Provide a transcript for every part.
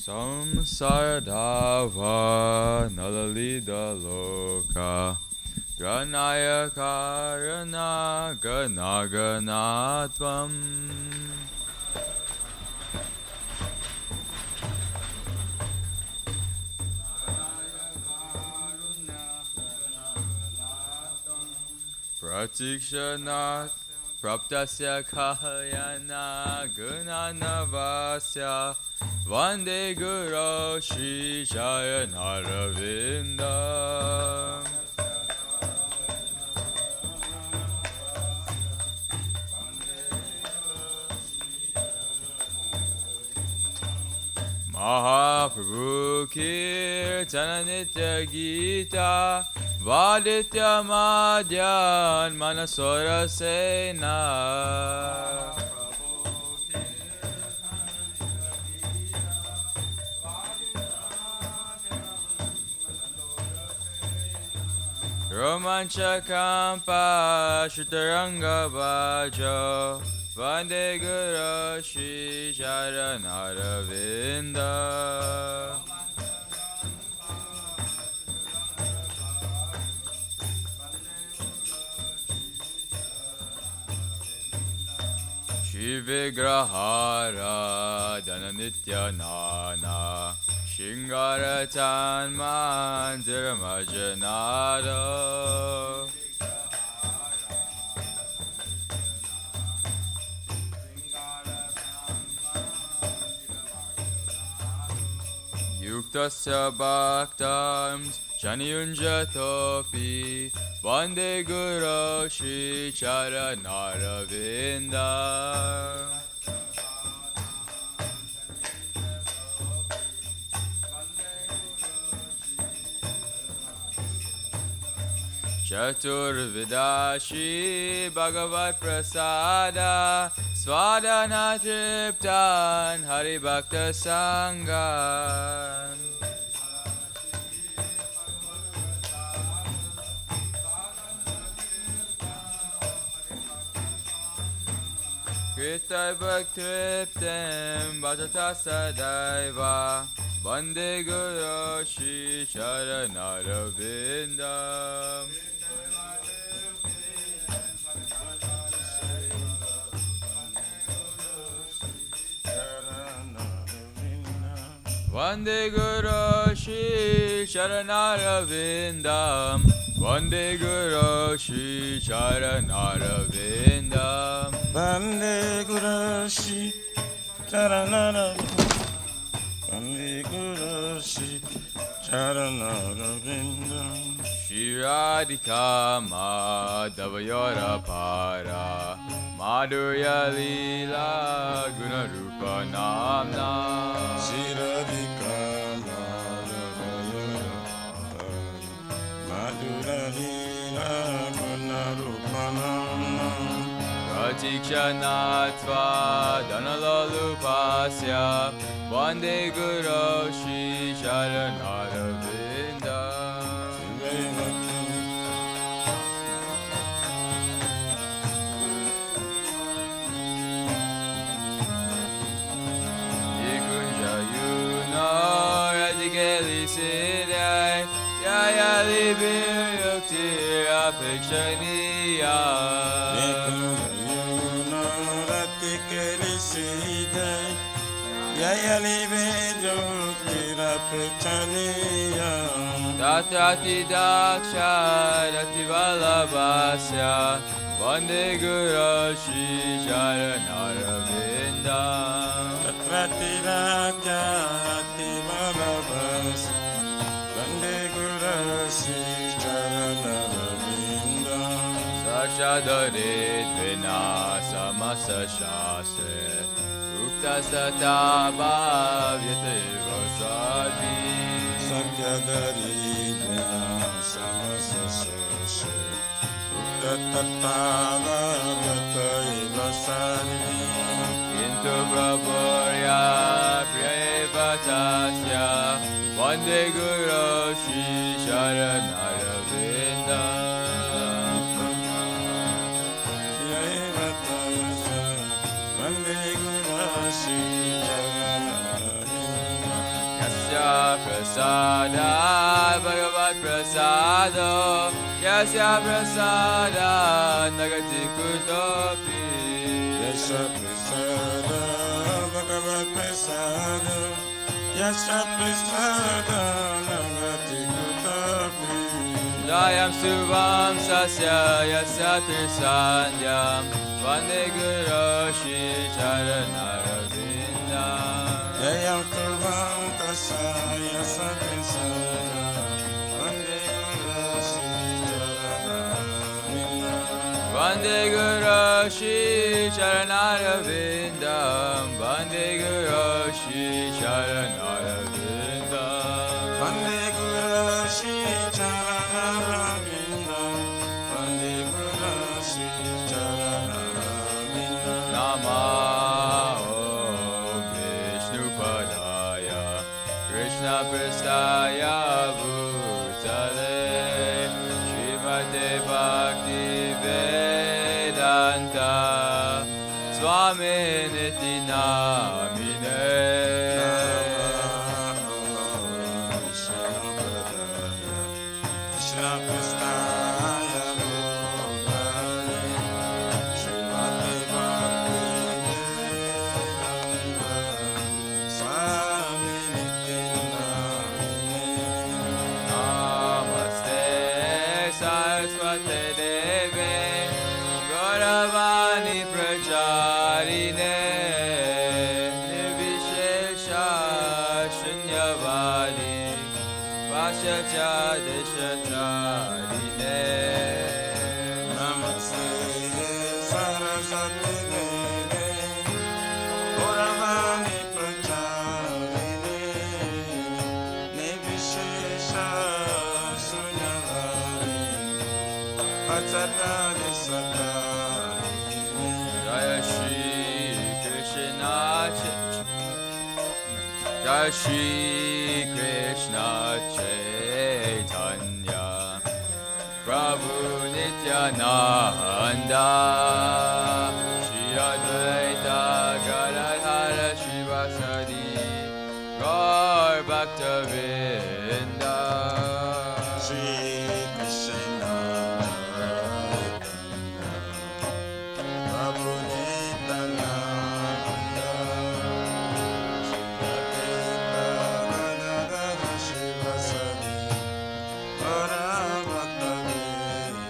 Samsaradava nalalida loka Ganaya karana ganaganatvam Pratikshanat Praptasya kahayana gunanavasya Vande Guru Shri Shayanaravinda Mahaprabhu Kirtana Nitya Gita Vaditya Madhyan Manasora Sena Romancha Kampa Shritaranga Vajo Vande Guru Shri Sharanaravinda Shri Vigrahara Dhananitya Nana Shingaratan Mandiramajanada Yuktasya Bhaktams Janiyunjatopi Vande Guru Shri Charanaravinda Chaturvidashi Bhagavat Prasada Svadana Triptan Hari Bhakta Sangan Kritai Bhaktriptam Bhajata Sadaiva Vande Guru Shri Charanaravinda Vande Guru Shri Charanaravinda Vande Guru Shri Charanaravinda Vande Guru Shri Charanaravinda Vande Guru Shri Charanaravinda Shri Radhika Madhavayora Para Madhurya Lila Gunarupa Namna Shri Radhika Madhavayora Madhurya Lila Gunarupa Namna Pratikshanatva Dhanalalupasya Vande Guru Shri Sharanaravinda Nikunja Yuna Radhikali Siddhai Yaya Libir Yuktir Apekshaniya Tatrati Daksha Dati Vallabhasya Vande Guru Shri Charanaravinda Tatrati Daksha Dati Vallabhasya Vande Guru Shri Charanaravinda Sakshadarit Vina Samasa Shastre Uktasata Bhavyate Vasadi Sakshadarit Samasa Shastre Uktasata Bhavyate Vasadi Kintu Prabhurya Priyavatasya Vande Guru Shri Sharanaravinda Vande Guru Shri Charanaravinda prasada Bhagavat prasado Yasya prasada Nagati kutopi Yasya prasada Bhagavat prasada Yasya prasada Nagati kutopi Jayam Subham Sasya Yasya Tirsanyam Vande Guru Shri Charanarvindam Jayam Subham Sasya Yasya Tirsanyam Vande Guru Shri Charanarvindam Vande Guru Shri Charanarvindam Vande Guru Shri Charanarvindam Vande Guru Shri Charanarvindam Vande Guru Shri Charanarvindam Nama Om Vishnu Padaya Krishna Prestaya Bhutale Srimate Bhakti Vedanta Swami Niti Namine Krishna Prestaya Bhutale Srimate Bhakti Vedanta Swami Nityanamine Namaste Saraswate Deve Gauravani Pracharine Nirvishesha Shunyavadi Vashacha Deshatarine Namaste Saraswati Deve Gauravani Pracharine Nirvishesha Shunyavadi Vashacha Deshatarine Jaya Shri Krishna Jaya Shri Krishna Chaitanya Prabhu Nityananda Shri Advaita Gadadhara Shivasadi Gaur Bhaktavinda Shri Krishna Prabhu Nityananda Shri Advaita Gadadhara Shivasadi Gaura Bhaktavinda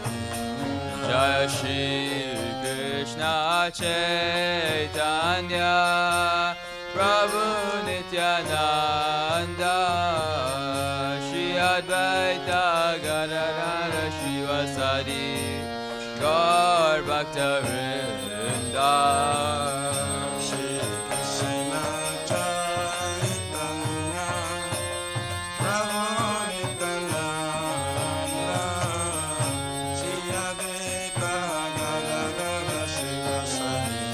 Jaya Shri Krishna Chaitanya Prabhu Nityananda Shri Advaita Gadadhara Shivasadi Gaur Bhaktavinda Shri Krishna Chaitanya Prabhu Nityananda Shri Advaita Gadadhara Shivasadi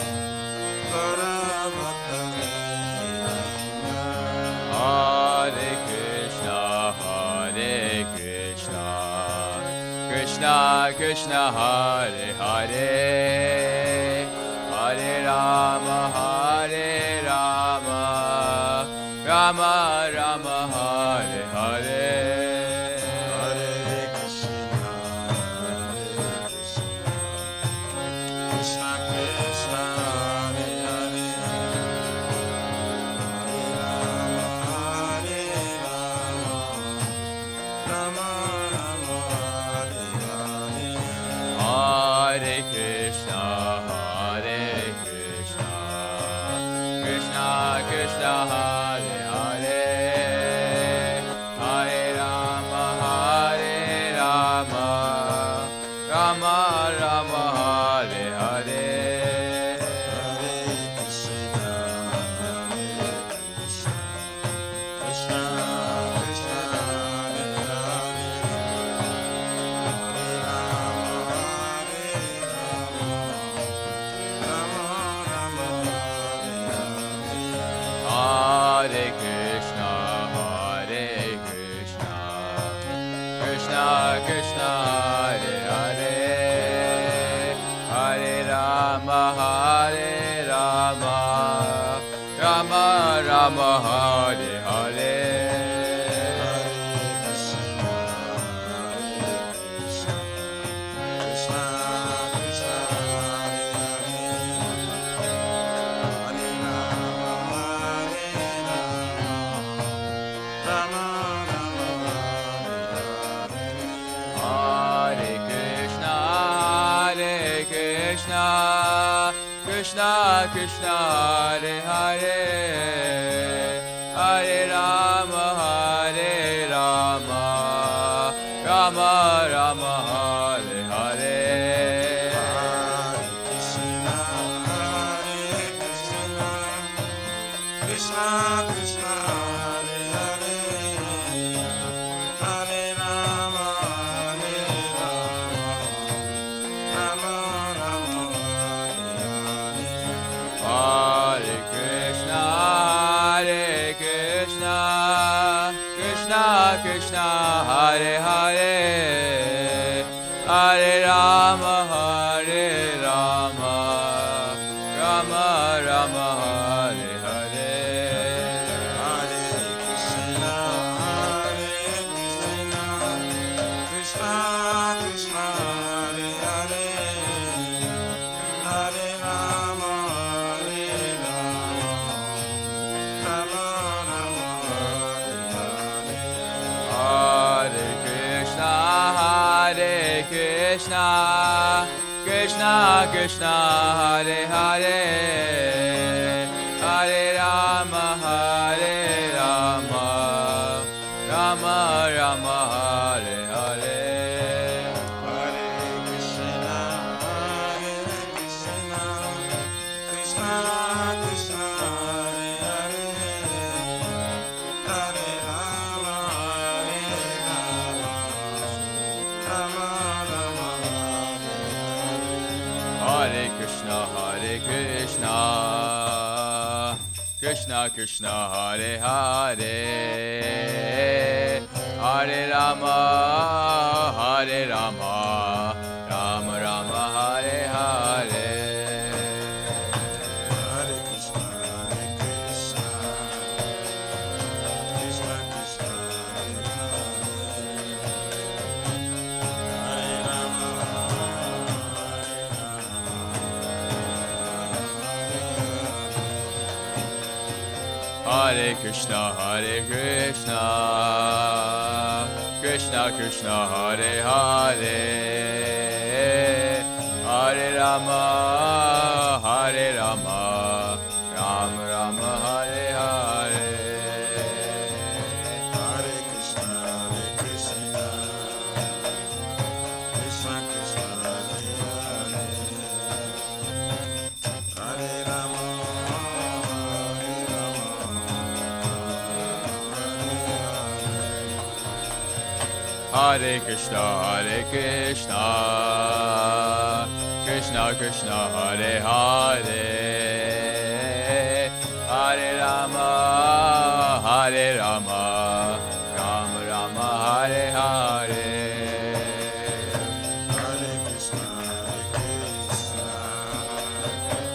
Gaura Bhaktavinda Hare Krishna Krishna Krishna Hare Hare Hare Rama Rama Rama Hare Hare Hare Krishna Krishna Krishna Hare Hare Hare Rama Rama Rama Hare Hare Hare Krishna Krishna Krishna Hare Hare Hare Rama Rama Rama Hare Hare Hare Krishna Krishna Krishna Hare Hare Hare Rama Rama Rama Hare Hare Hare Krishna Krishna Krishna Hare Hare Hare Rama Rama Rama Hare Hare Krishna Krishna Hare Hare Hare Rama Rama Rama Hare Hare Krishna Krishna Hare Hare Hare Rama Rama Rama Hare Krishna Krishna Krishna Hare Hare Hare Rama Rama Rama Hare Hare Hare Krishna Krishna Krishna Hare Hare Hare Rama Rama Rama Hare Krishna Krishna Krishna Hare Hare Hare Rama Rama Rama Hare Hare Hare Krishna Krishna Krishna Hare Hare Hare Rama Rama Rama Hare Krishna Krishna Krishna Hare Hare Hare Rama Rama Rama Hare Hare Hare Krishna Krishna Krishna Hare Rama Hare Krishna Krishna Krishna Hare Hare Hare Rama Rama Rama Hare Hare Hare Krishna Krishna Krishna Hare Hare Hare Rama Hare Krishna Krishna Krishna Hare Hare Hare Rama Rama Rama Hare Hare Hare Krishna Krishna Krishna Hare Hare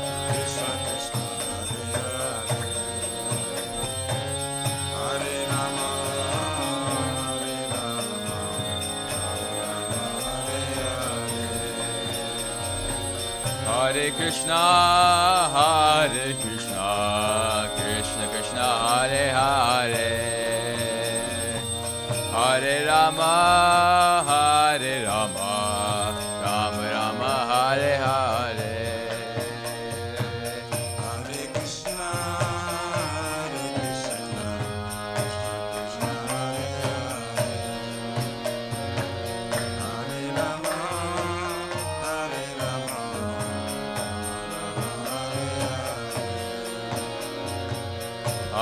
Hare Rama Hare Krishna Krishna Krishna Hare Hare Hare Rama Rama Rama Hare Hare Hare Krishna Krishna Krishna Hare Hare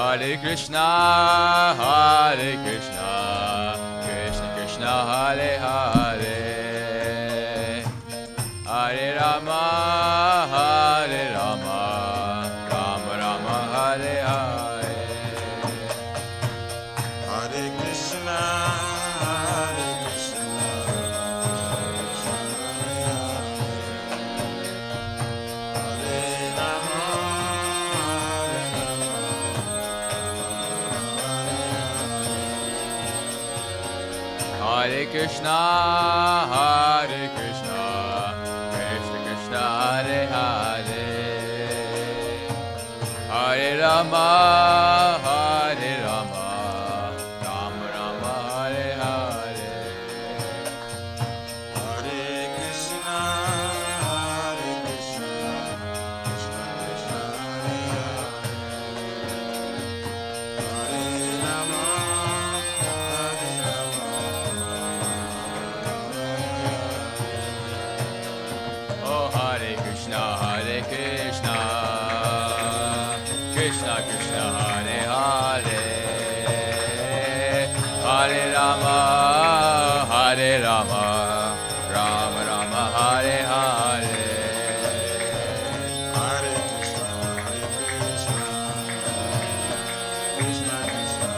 Hare Rama Hare Krishna Krishna Krishna Hare Hare Hare Rama Rama Rama Hare Hare Hare Krishna Krishna Hare Rama Hare Krishna Krishna Krishna Hare Hare Hare Rama Rama Rama Hare Hare Hare Krishna Krishna Hare Rama, Hare Rama, Rama Rama, Hare Hare. Hare Krishna, Krishna Krishna,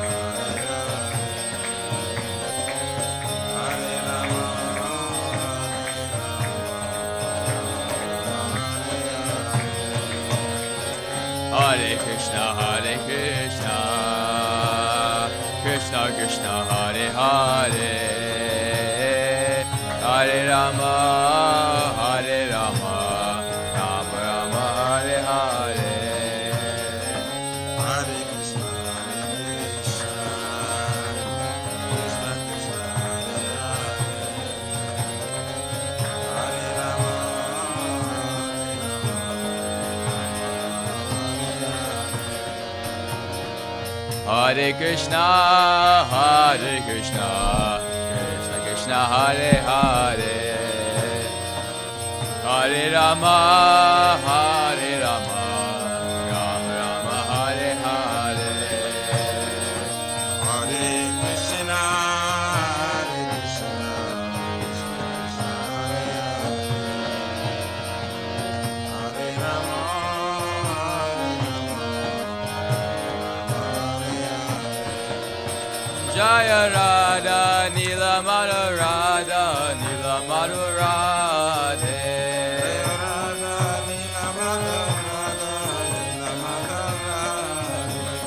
Hare Rama, Hare Krishna, Hare Krishna, Krishna Krishna, Hare Hare, Hare Rama, Hare Rama, Rama Rama, Hare Hare. Hare Krishna, Krishna Krishna, Hare Rama, Hare Krishna, Hare Krishna, Krishna Krishna, Hare Hare, Hare Rama, Hare Rama, Rama Rama, Hare Hare. Hare Krishna, Krishna Krishna, Hare Rama, Jaya Radha, Nila Radha, Nila Radhe.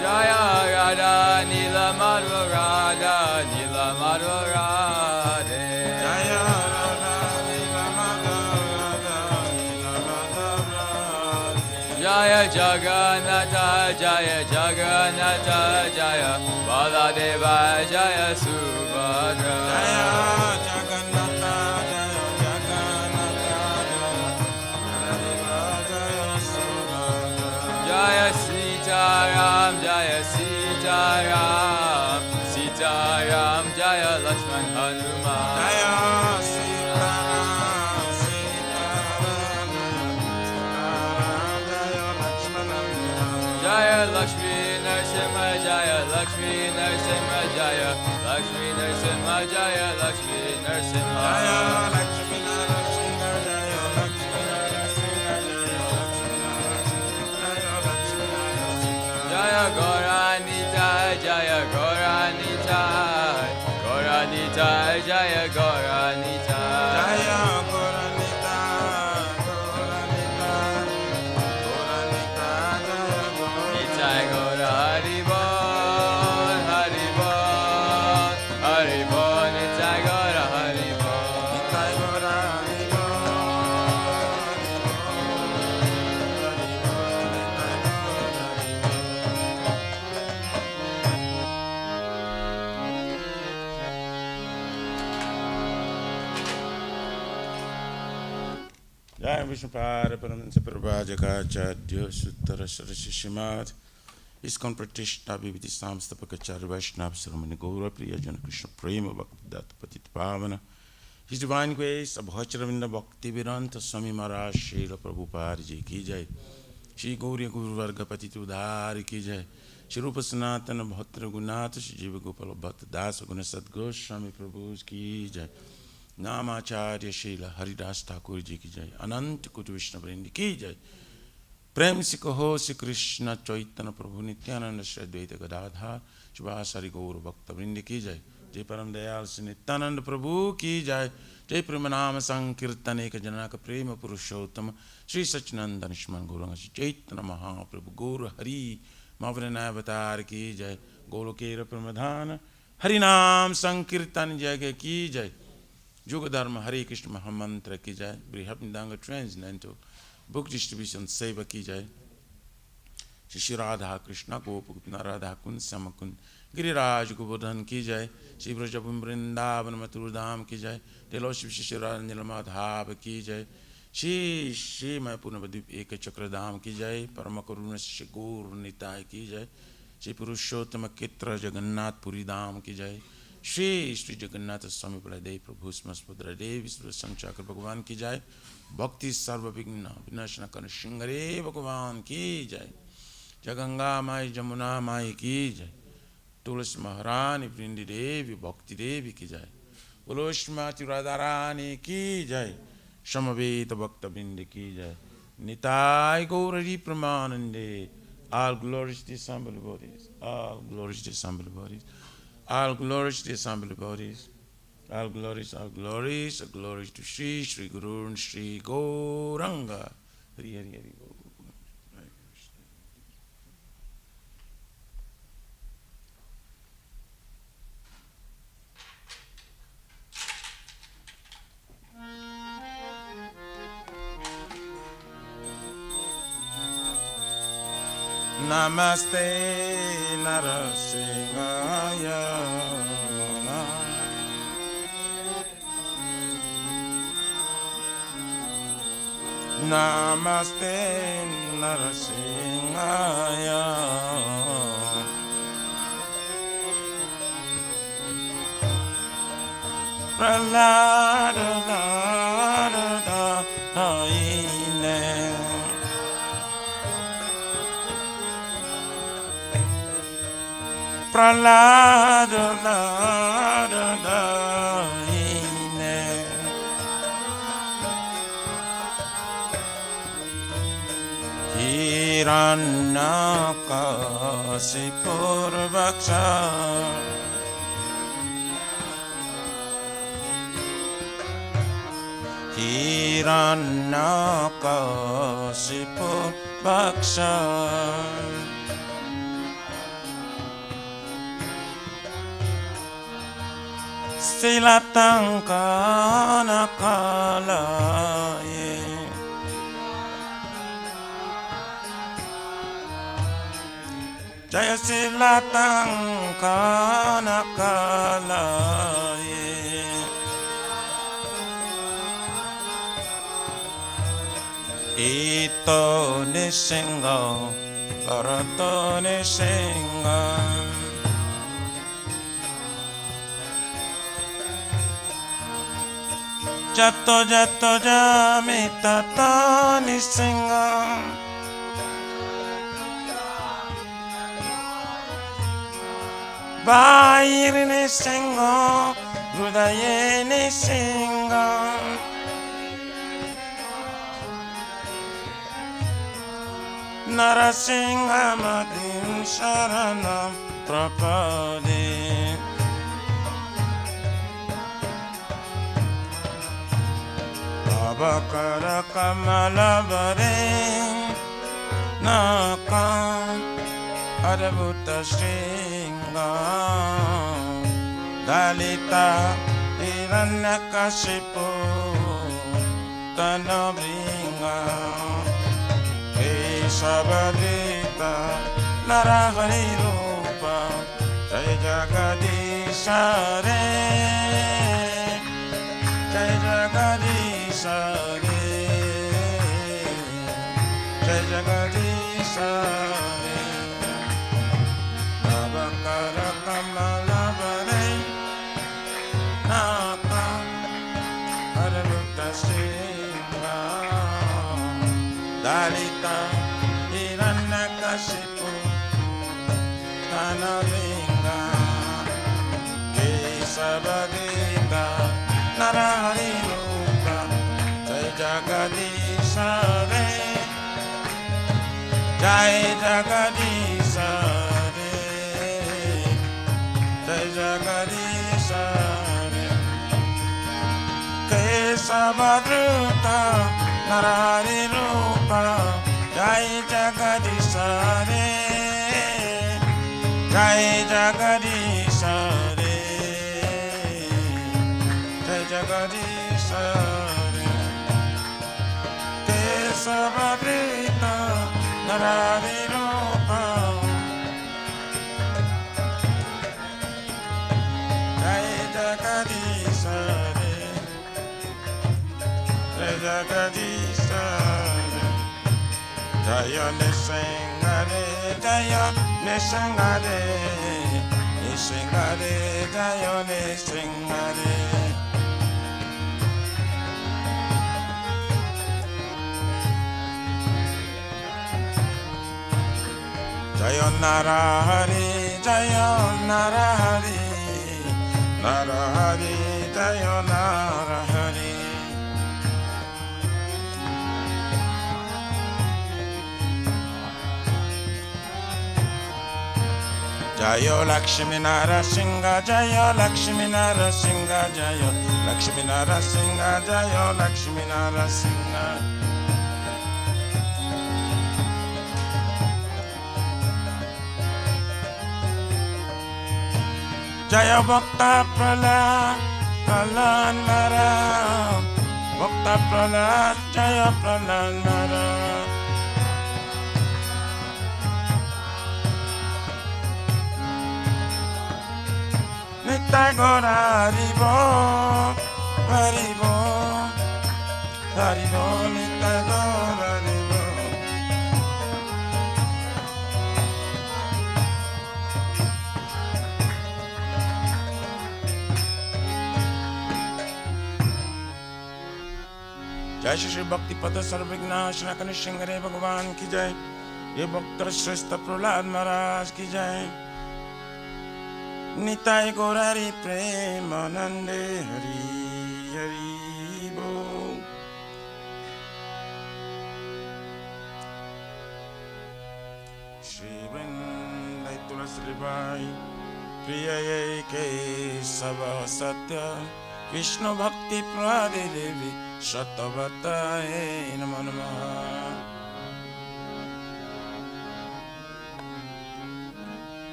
Jaya Radha, Nila Radha, Nila Radhe. Jaya Jagannatha, Jaya Jagannatha, Jaya Baladeva, Jaya Subhadra. Jaya Sitaram, Jaya Sitaram, Sitaram, Jaya Lakshman Hanuman. Jaya Lakshmi Narasimha, Jaya Lakshmi Narasimha, Jaya Lakshmi Narasimha, Jaya Lakshmi Narasimha. Jaya Gauranita, Jaya Gauranita, Gauranita, Jaya Gauranita. Nitai Gaura Haribol, Haribol, Haribol, Nitai Gaura Haribol. जय विष्णुपाद परमहंस प्रभाजकाचार्य सूत्र Saraswati Shrimad ISKCON प्रतिष्ठा विविधि संस्थापकाचार्य वैष्णव श्रमण गौर प्रिय जन कृष्ण प्रेम भक्ति दत्त पतित पावन His Divine Grace Abhacharavinda Bhakti Vedanta Swami Maharaj Srila Prabhupada Ji ki jai Shri Gauriya Guru Varga Patita Udhari ki jai Shri Rupa Sanatana Bhakta Raghunatha Shri Jiva Gopala Bhakta Dasa Guna Sadguru Swami Prabhu ki jai Namacharya Srila Haridas Thakur Ji ki jai Ananta Koti Vishnu Vrindi ki jai प्रेम से कहो श्री कृष्ण चैतन्य प्रभु नित्यानंद श्री अद्वैत गदाधर शिवासारि गौर भक्त वृंद की जय जय परम दयाल श्री नित्यानंद प्रभु की जय जय प्रेम नाम संकीर्तन एक जनक प्रेम पुरुषोत्तम श्री सच्चिदानंद स्मरण गौरंग श्री चैतन्य महाप्रभु गौर हरि मावरण अवतार की जय गोलोकेर प्रमधान हरि नाम संकीर्तन जय की जय युग धर्म हरे कृष्ण महामंत्र की जय बृहदांग ट्रांसलेंटो Book distribution Seva ki jai. Shri Radha Krishna Gopukutna Radha Kund Samakund Giriraj Govardhan ki jai. Shri Vrajabhum Vrindavan Mathurdham ki jai. Deloship Shri Radha Nilamadhava ki jai. Shri Mayapur Navadvip Eka Chakradham ki jai. Paramakaruna Shri Gaur Nitai ki jai. Shri Purushottama Kitra Jagannath Puri Dham ki jai. Shri Jagannath Swami Baladev Prabhu Smaspadra Devi Samchakra Bhagavan ki jai. Bhakti Sarva Vigna Vinashana Kana Shingare Bhagavan ki jai. Jaganga Mai Jamuna Mai ki jai. तुलसी महारानी वृंदी देवी भक्ति देवी की जय। बोलो श्रीमती राधा रानी की जय। समवेत भक्त वृंद की जय। Nitai Gauri प्रमानंदे। All glories to the assembly bodies. All glories to the assembly bodies. All glories to the assembly bodies. All glories, all glories, all glories to Sri Guru and Sri Gauranga. Hari Hari Hari. Namaste Narasimhaya. Namaste Narasimhaya. Pralada Pralada Hiranyakasipur Vaksha Hiranyakasipur Vaksha Silatangkana kalaye Jaya silatangkana kalaye Ito nisinga Karato nisinga Jato jato jamita tani singam Bair ni singam Hrudaye ni singam Narasingamadim sharanam prapade Abakara kamalabare nakam adabhuta shringa dalita hiranyakashipu tanabringa esabadita narahari rupa jai jagadisha re jai jagadisha re jai jagadisha re Abakara kamalabare nakam adabhuta shringa dalita hiranyakashipu tanabringa kesabadita narahari rupa jai jagadisha re jai jagadisha re jai jagadisha re kesabadita narahari rupa jai jagadisha re jai jagadisha re jai jagadisha re kesabadita narahari rupa jai jagadisha re jai jagadisha re jaya nisingare jaya nisingare nisingare jaya nisingare jaya narahari Jaya Narahari, Narahari, Jaya Narahari. Jaya Lakshmi Narasimha, Jaya Lakshmi Narasimha, Jaya Lakshmi Narasimha, Jaya Lakshmi Narasimha. Jaya Bhakta Prahlad, Prahlad Nara, Bhakta Prahlad, Jaya Prahlad Nara. Nitai Gora Haribo, Haribo, Haribo, Nitai Gora Haribo. जय श्री भक्ति पद सर्वविघ्नाश नकनि सिंहरे भगवान की जय। ये भक्त श्रेष्ठ प्रहलाद महाराज की जय। निताय गौरारी प्रेमानंदे हरि हरि बोल। श्री वृंदाई तुलसी बाई प्रिय के सब सत्य विष्णु भक्ति प्रदे देवी शतवताय नमो नमः।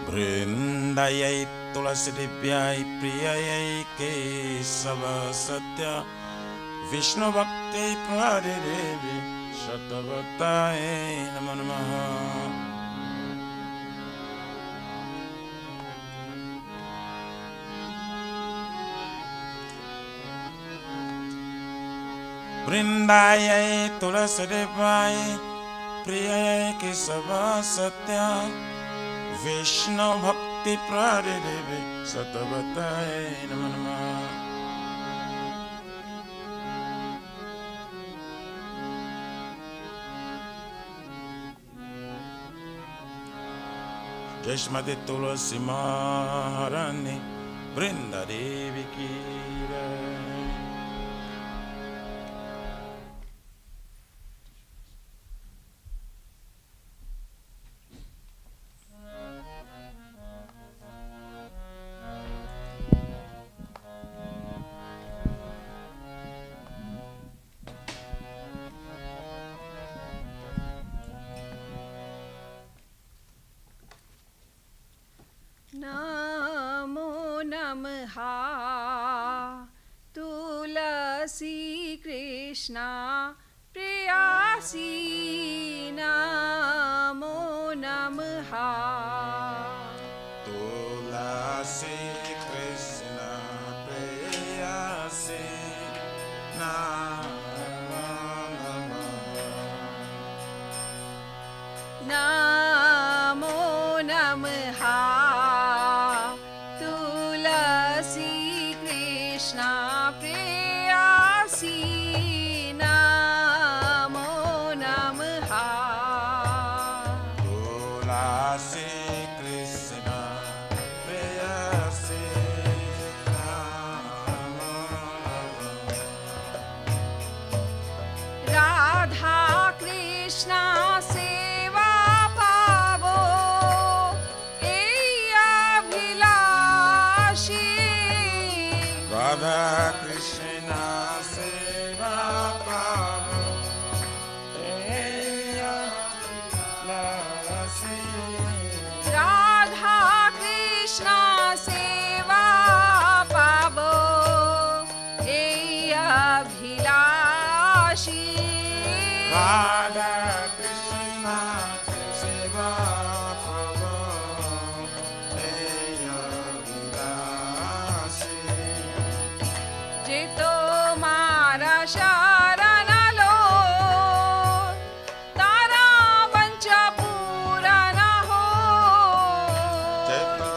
वृंदायै तुलसी दिव्याय प्रियायै केशव सत्य विष्णु भक्ति प्रदे देवी शतवताय नमो नमः। वृंदायै तुलसी देवाय प्रियायै केशव सत्य विष्णु भक्ति प्रदे देवी शतवताय नमो नमः। जय श्रीमती तुलसी महारानी वृंदा देवी की जय। नमो नमः तुलसी कृष्णा प्रेयसी नमो नमः तुलसी कृष्ण प्रेयसी नमो नमः। नमो नमः तुलसी कृष्णा प्रेयसी नमो नमः। तुलसी कृष्ण प्रेयसी नमो नमः। राधा कृष्णा सेवा पावो अभिलाषी। राधा कृष्ण सेवा पावो अभिलाषी। राधा कृष्णा सेवा पावो अभिलाषी। राधा कृष्ण सेवा पावो अभिलाषी। जे तुम्हारा शरण लो तारा वंच पूरा न हो। जय तो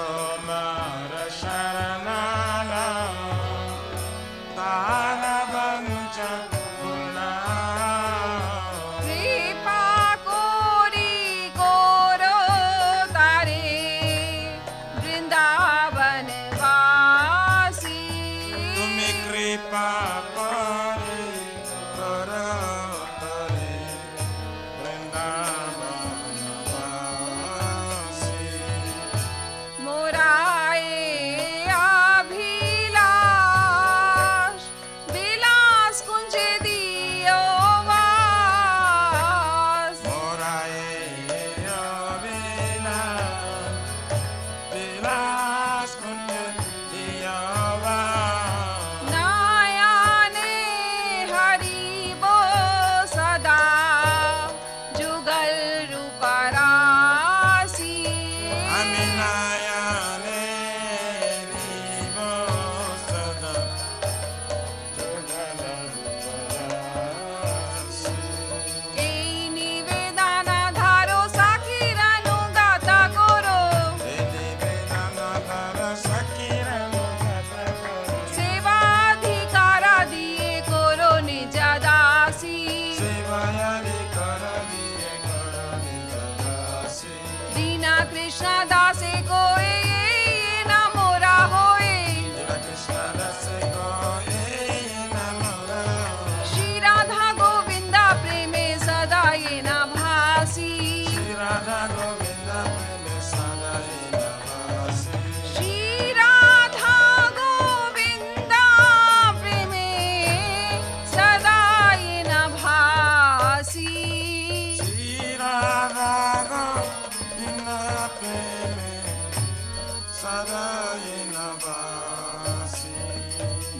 Sadayinavasi.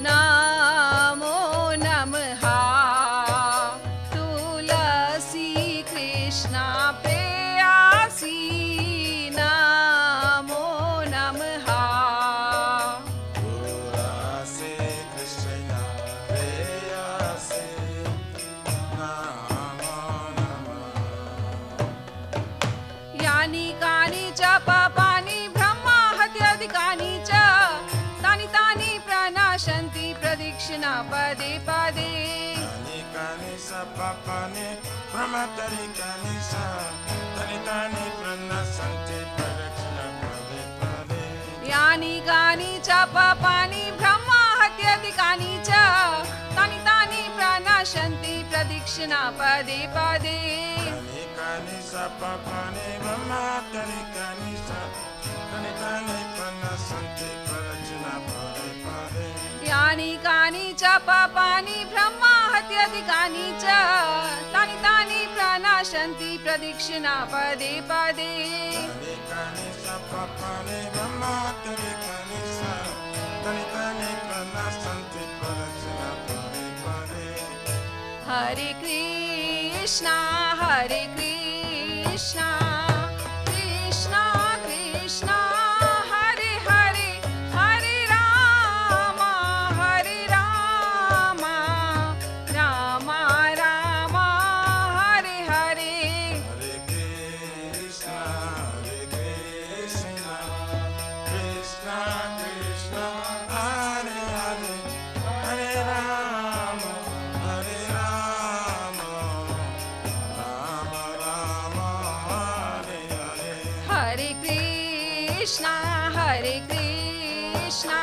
Namo Namaha Tulasi Krishna Preyasi. Namo Namaha Tulasi Krishna Preyasi. Namo Namaha. Yani Kani Cha Papani Brahma Hatyadikani Cha Tani Tani Pranashanti Pradikshina Pade Pade. Kani kani sa papani, pramatari kani sa, tani tani pranasanti pradakshina pade pade. Yani Kani Cha Papani Brahma Hatyadikani Cha Tani Tani Pranashanti Pradikshina Pade Pade. Kani kani sa papani, pramatari kani sa, tani tani pranasanti pradakshina pade pade. Yani Kani Cha Papani Brahma Hatyadikani Cha Tani Tani Pranashanti Pradikshina Pade Pade. Kani kani sa papani, pramatari kani sa, tani tani pranasanti pradakshina pade pade. Hare Krishna, Hare Krishna, Krishna Krishna, Hare Hare, Hare Rama, Hare Rama, Rama Rama, Hare Hare. Hare Krishna, Krishna Krishna, Hare Hare, Hare Rama, Hare Rama, Rama Rama, Hare Hare. Hare Krishna, Hare Krishna,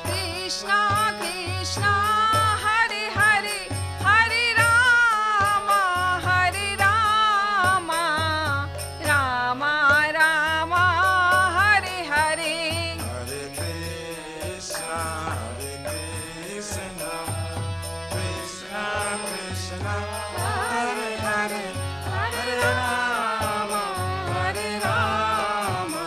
Krishna Krishna, Hare Hare, Hare Rama, Hare Rama, Rama Rama, Hare Hare. Hare Krishna, Krishna Krishna, Hare Hare, Hare Rama, Hare Rama,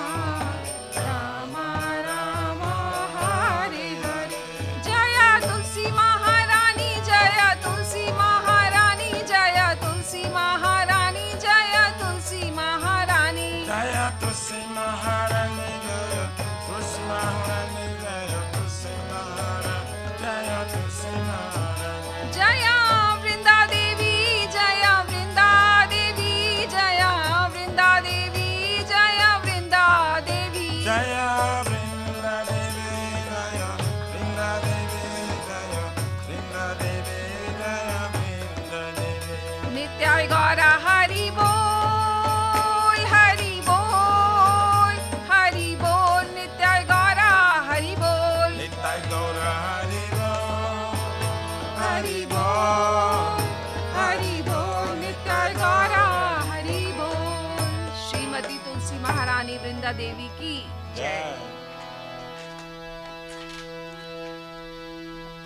Rama Rama, Hare Hare. Jaya Tulsi Maharani, Jaya Tulsi Maharani, Jaya Tulsi Maharani, Jaya Tulsi Maharani. Jaya Tulsi Maharani, Jaya Tulsi Maharani, Jaya Tulsi Maharani, Jaya Tulsi Maharani. Jaya Vrinda Devi, Jaya Vrinda Devi, Jaya Vrinda Devi, Jaya Vrinda Devi. Jaya Vrinda Devi, Jaya Vrinda Devi, Jaya Vrinda Devi, Jaya Vrinda Devi. Nityai Gaura Hari Bol, Hari Bol, Hari Bol, Nityai Gaura Hari Bol. Nitai Gaura Hari Bol, Hari Bol, Hari Bol, Nityai Gaura Hari Bol. Srimati Tulsi Maharani Vrinda Devi ki jai.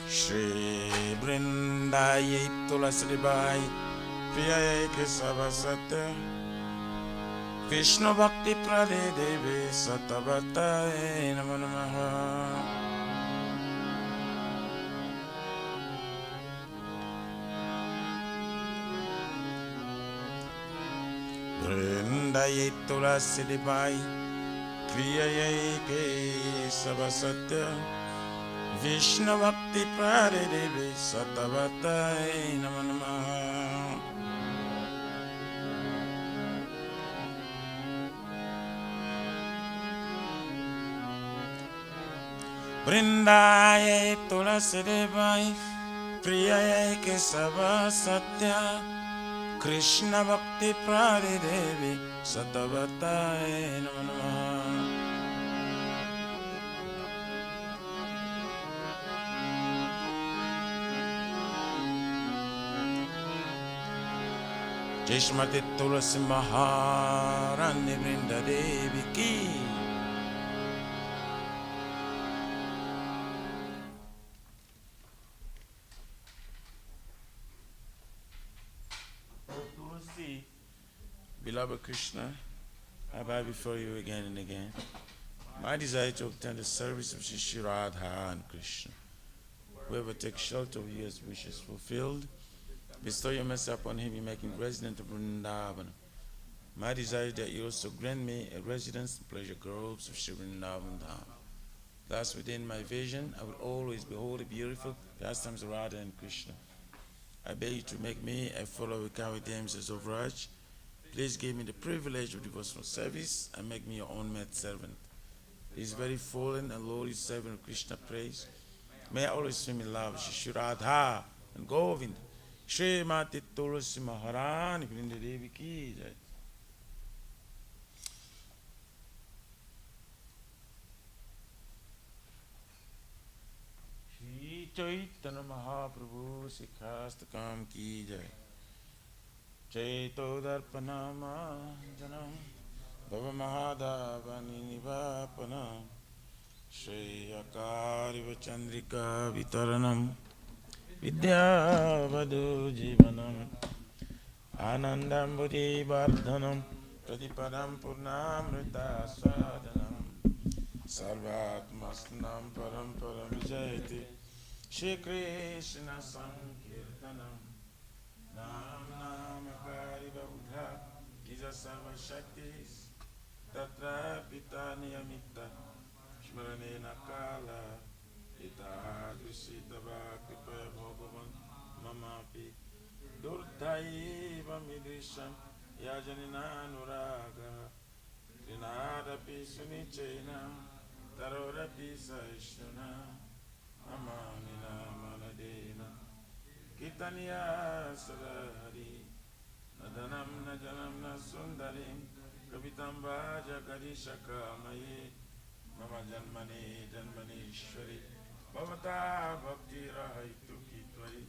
Shri Vrindayai Tulasi Bai Priyayai Kesava Satya Vishnu Bhakti Prade Devi Satavataye Namo Namaha. Vrindayai Tulasi Bai Priyayai Kesava Satya Vishnu Bhakti Prade Devi Satavataye Namo Namaha. Vrindayai Tulasi Devai Priyayai Kesava Satya Krishna Bhakti Prade Devi Satavataye Namo Namaha. Jeshmati Tulasi Maharani Vrinda Devi ki. Beloved Krishna, I bow before you again and again. My desire to obtain the service of Shri Radha and Krishna. Whoever takes shelter of you has wishes fulfilled. Bestow your mercy upon him, you make him resident of Vrindavan. My desire is that you also grant me a residence in pleasure groves of Shri Vrindavan Dham. Thus, within my vision, I will always behold the beautiful pastimes of Radha and Krishna. I beg you to make me a follower of Kavi Damsels of Raj. Please give me the privilege of devotional service and make me your own maid servant. This very fallen and lowly servant of Krishna praise. May I always swim in love, Shri Radha and Govind. Shri Mati Tulsi Maharani Vrinda Devi Ki Jai. Shri Chaitanya Mahaprabhu Sikhastakam Ki Jai. Chaito Darpanama Janam Bhava Mahadavani Nivapanam Shri Akariva Chandrika Vitaranam Vidyavadu Jivanam Anandam Buddhi Vardhanam Pradipadam Purnamrita Sadhanam Sarvatmasnam Param Param Jayati Shri Krishna Sankirtanam Nam Nam Akariva Buddha Isa Sarva Shaktis Tatra Pita Niyamita Shmaranena Kala Ita Dusitava Kripaya Bhagavan Mamapi Durtaiva Midrisham Yajanina Nuraga Trinadapi Sunichena Tarorapi Saishuna Amanina Manadena Kitanya Sarari Nadanam Najanam Nasundarim Kapitamba Jagadishaka Maye Mama Janmani Janmanishwari Bhavata Bhakti Rahaitu Kitwari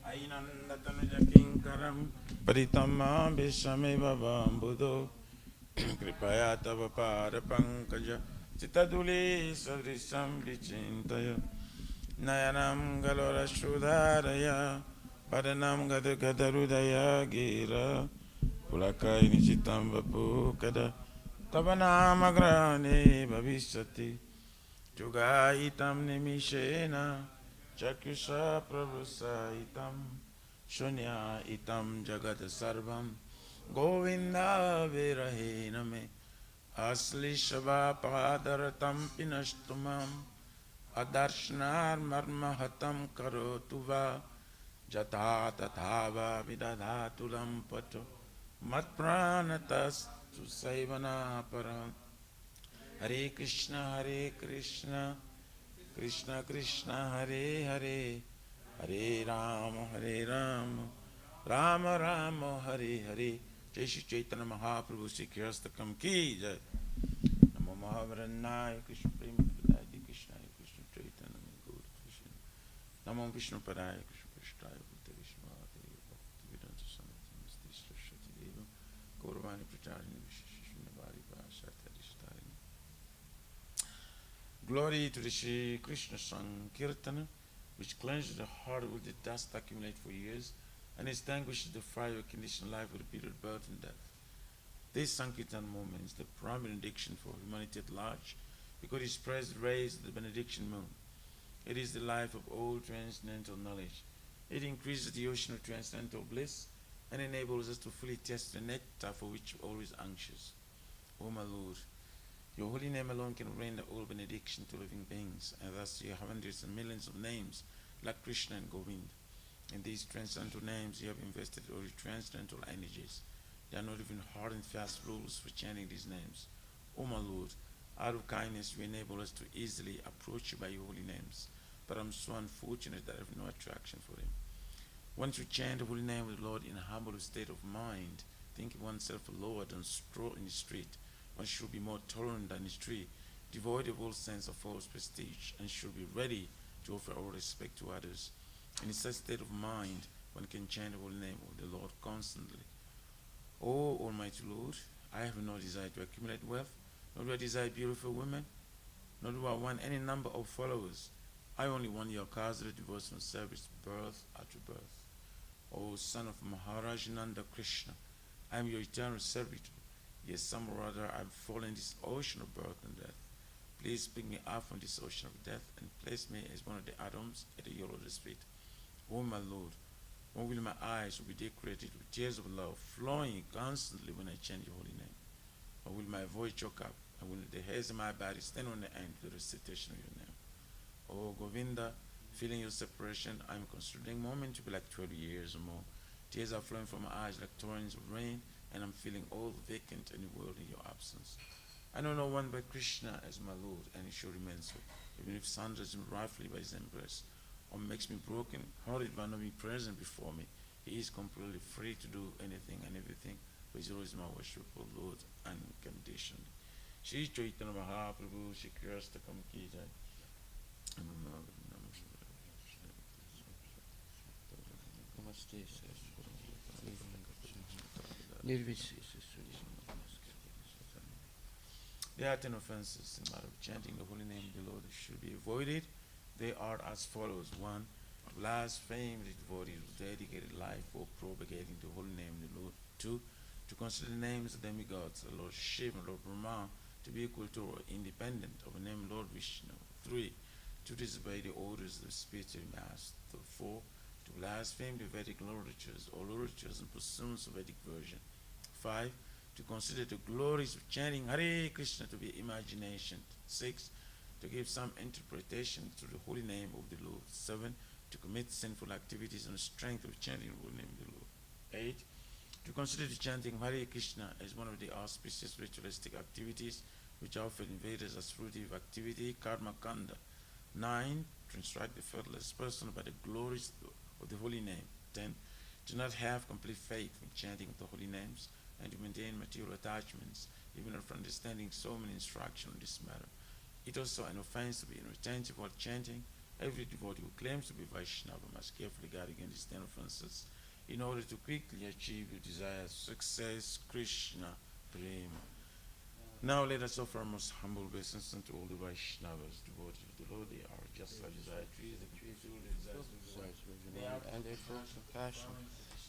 Ainandatanuja Kinkaram Paritama Bishame Bhavam Buddho Kripaya Tava Pada Pankaja Chitaduli Sadrisam Vichintaya Nayanam Galora Shudaraya Padanam Gadagadharudaya Gira Pulakai Nichitam Vapu Kada Tavanamagrane Bhavishati Jugaitam Nimishena Chakusha Prabhusaitam Shunya Itam Jagata Sarvam Govinda Virahename Asli Shava Padaratam Pinashtumam Adarshnar Marmahatam Karotuva Jata Tathava Vidadhatulam Pato Matpranatas Saivana Param Hare Krishna Krishna Krishna Hare Hare Hare Rama Rama Rama Hare Hare Jai Shri Chaitanya Mahaprabhu Sikhastakam Ki Jai Namo Mahavarannaya Krishna Prema Padaya Krishna Krishna Chaitanya Gaur Krishna Namo Vishnu Padaya Krishna Krishnaya Bhutta Vishnu Bhakti Vedanta Samati Namaste Saraswati Deva Gauravani Pracharini Vishishnavari Vasatharishtarini. Glory to the Shri Krishna Sankirtana, which cleanses the heart with the dust accumulated for years and extinguishes the fire of conditioned life with the period of birth and death. This Sankirtan moment is the prime benediction for humanity at large, because it spreads the rays of the benediction moon. It is the life of all transcendental knowledge. It increases the ocean of transcendental bliss and enables us to fully test the nectar for which we're always anxious. O my Lord, your holy name alone can render all benediction to living beings, and thus you have hundreds and millions of names like Krishna and Govind. In these transcendental names you have invested all your transcendental energies. There are not even hard and fast rules for chanting these names. O my Lord, out of kindness you enable us to easily approach you by your holy names, but I'm so unfortunate that I have no attraction for them. Once you chant the holy name of the Lord in a humble state of mind, thinking oneself lower than straw in the street, one should be more tolerant than a tree, devoid of all sense of false prestige, and should be ready to offer all respect to others. In such state of mind, one can chant the holy name of the Lord constantly. O Almighty Lord, I have no desire to accumulate wealth, nor do I desire beautiful women, nor do I want any number of followers. I only want your casual devotional service birth after birth. O son of Maharaj Nanda Krishna, I am your eternal servitor. Yes, some or other I've fallen in this ocean of birth and death. Please pick me up from this ocean of death and place me as one of the atoms at the heel of the split. Oh my Lord, when will my eyes be decorated with tears of love flowing constantly when I chant your holy name? Or will my voice choke up, and will the hairs of my body stand on the end to the recitation of your name? Oh Govinda, feeling your separation, I'm considering moment to be like 12 years or more. Tears are flowing from my eyes like torrents of rain, and I'm feeling all vacant in the world in your absence. I know no one but Krishna as my Lord, and he shall remain so, even if sunders me roughly by his embrace, or makes me broken, hearted by not being present before me. He is completely free to do anything and everything, but he's always my worshipful Lord unconditionally. Shri Chaitanya Mahaprabhu, Shri Krishna Kam Ki Jai. There are 10 offenses in matter of chanting the holy name of the Lord that should be avoided. They are as follows. 1. To blaspheme the devotees who dedicated life for propagating the holy name of the Lord. 2. To consider the names of demigods, the Lord Shiva and Lord Brahma, to be equal to or independent of the name Lord Vishnu. 3. To disobey the orders of the spiritual master. 4. To blaspheme the Vedic literatures or literatures and pursuits of Vedic version. 5. To consider the glories of chanting Hare Krishna to be imagination. 6. To give some interpretation to the holy name of the Lord. 7. To commit sinful activities on the strength of chanting the holy name of the Lord. 8. To consider the chanting Hare Krishna as one of the auspicious ritualistic activities which are offered in Vedas as fruitive activity, karma kanda. 9. To instruct the faithless person about the glories of the holy name. 10. To not have complete faith in chanting of the holy names, and to maintain material attachments, even after understanding so many instructions on this matter. It is also an offense to be inattentive while chanting. Every devotee who claims to be Vaishnava must carefully guard against these 10 offenses in order to quickly achieve your desired success. Krishna Prema. Now let us offer our most humble obeisance unto all the Vaishnavas, devotees of the Lord. They are just like desired trees, the trees of the desires of the Lord. And their full compassion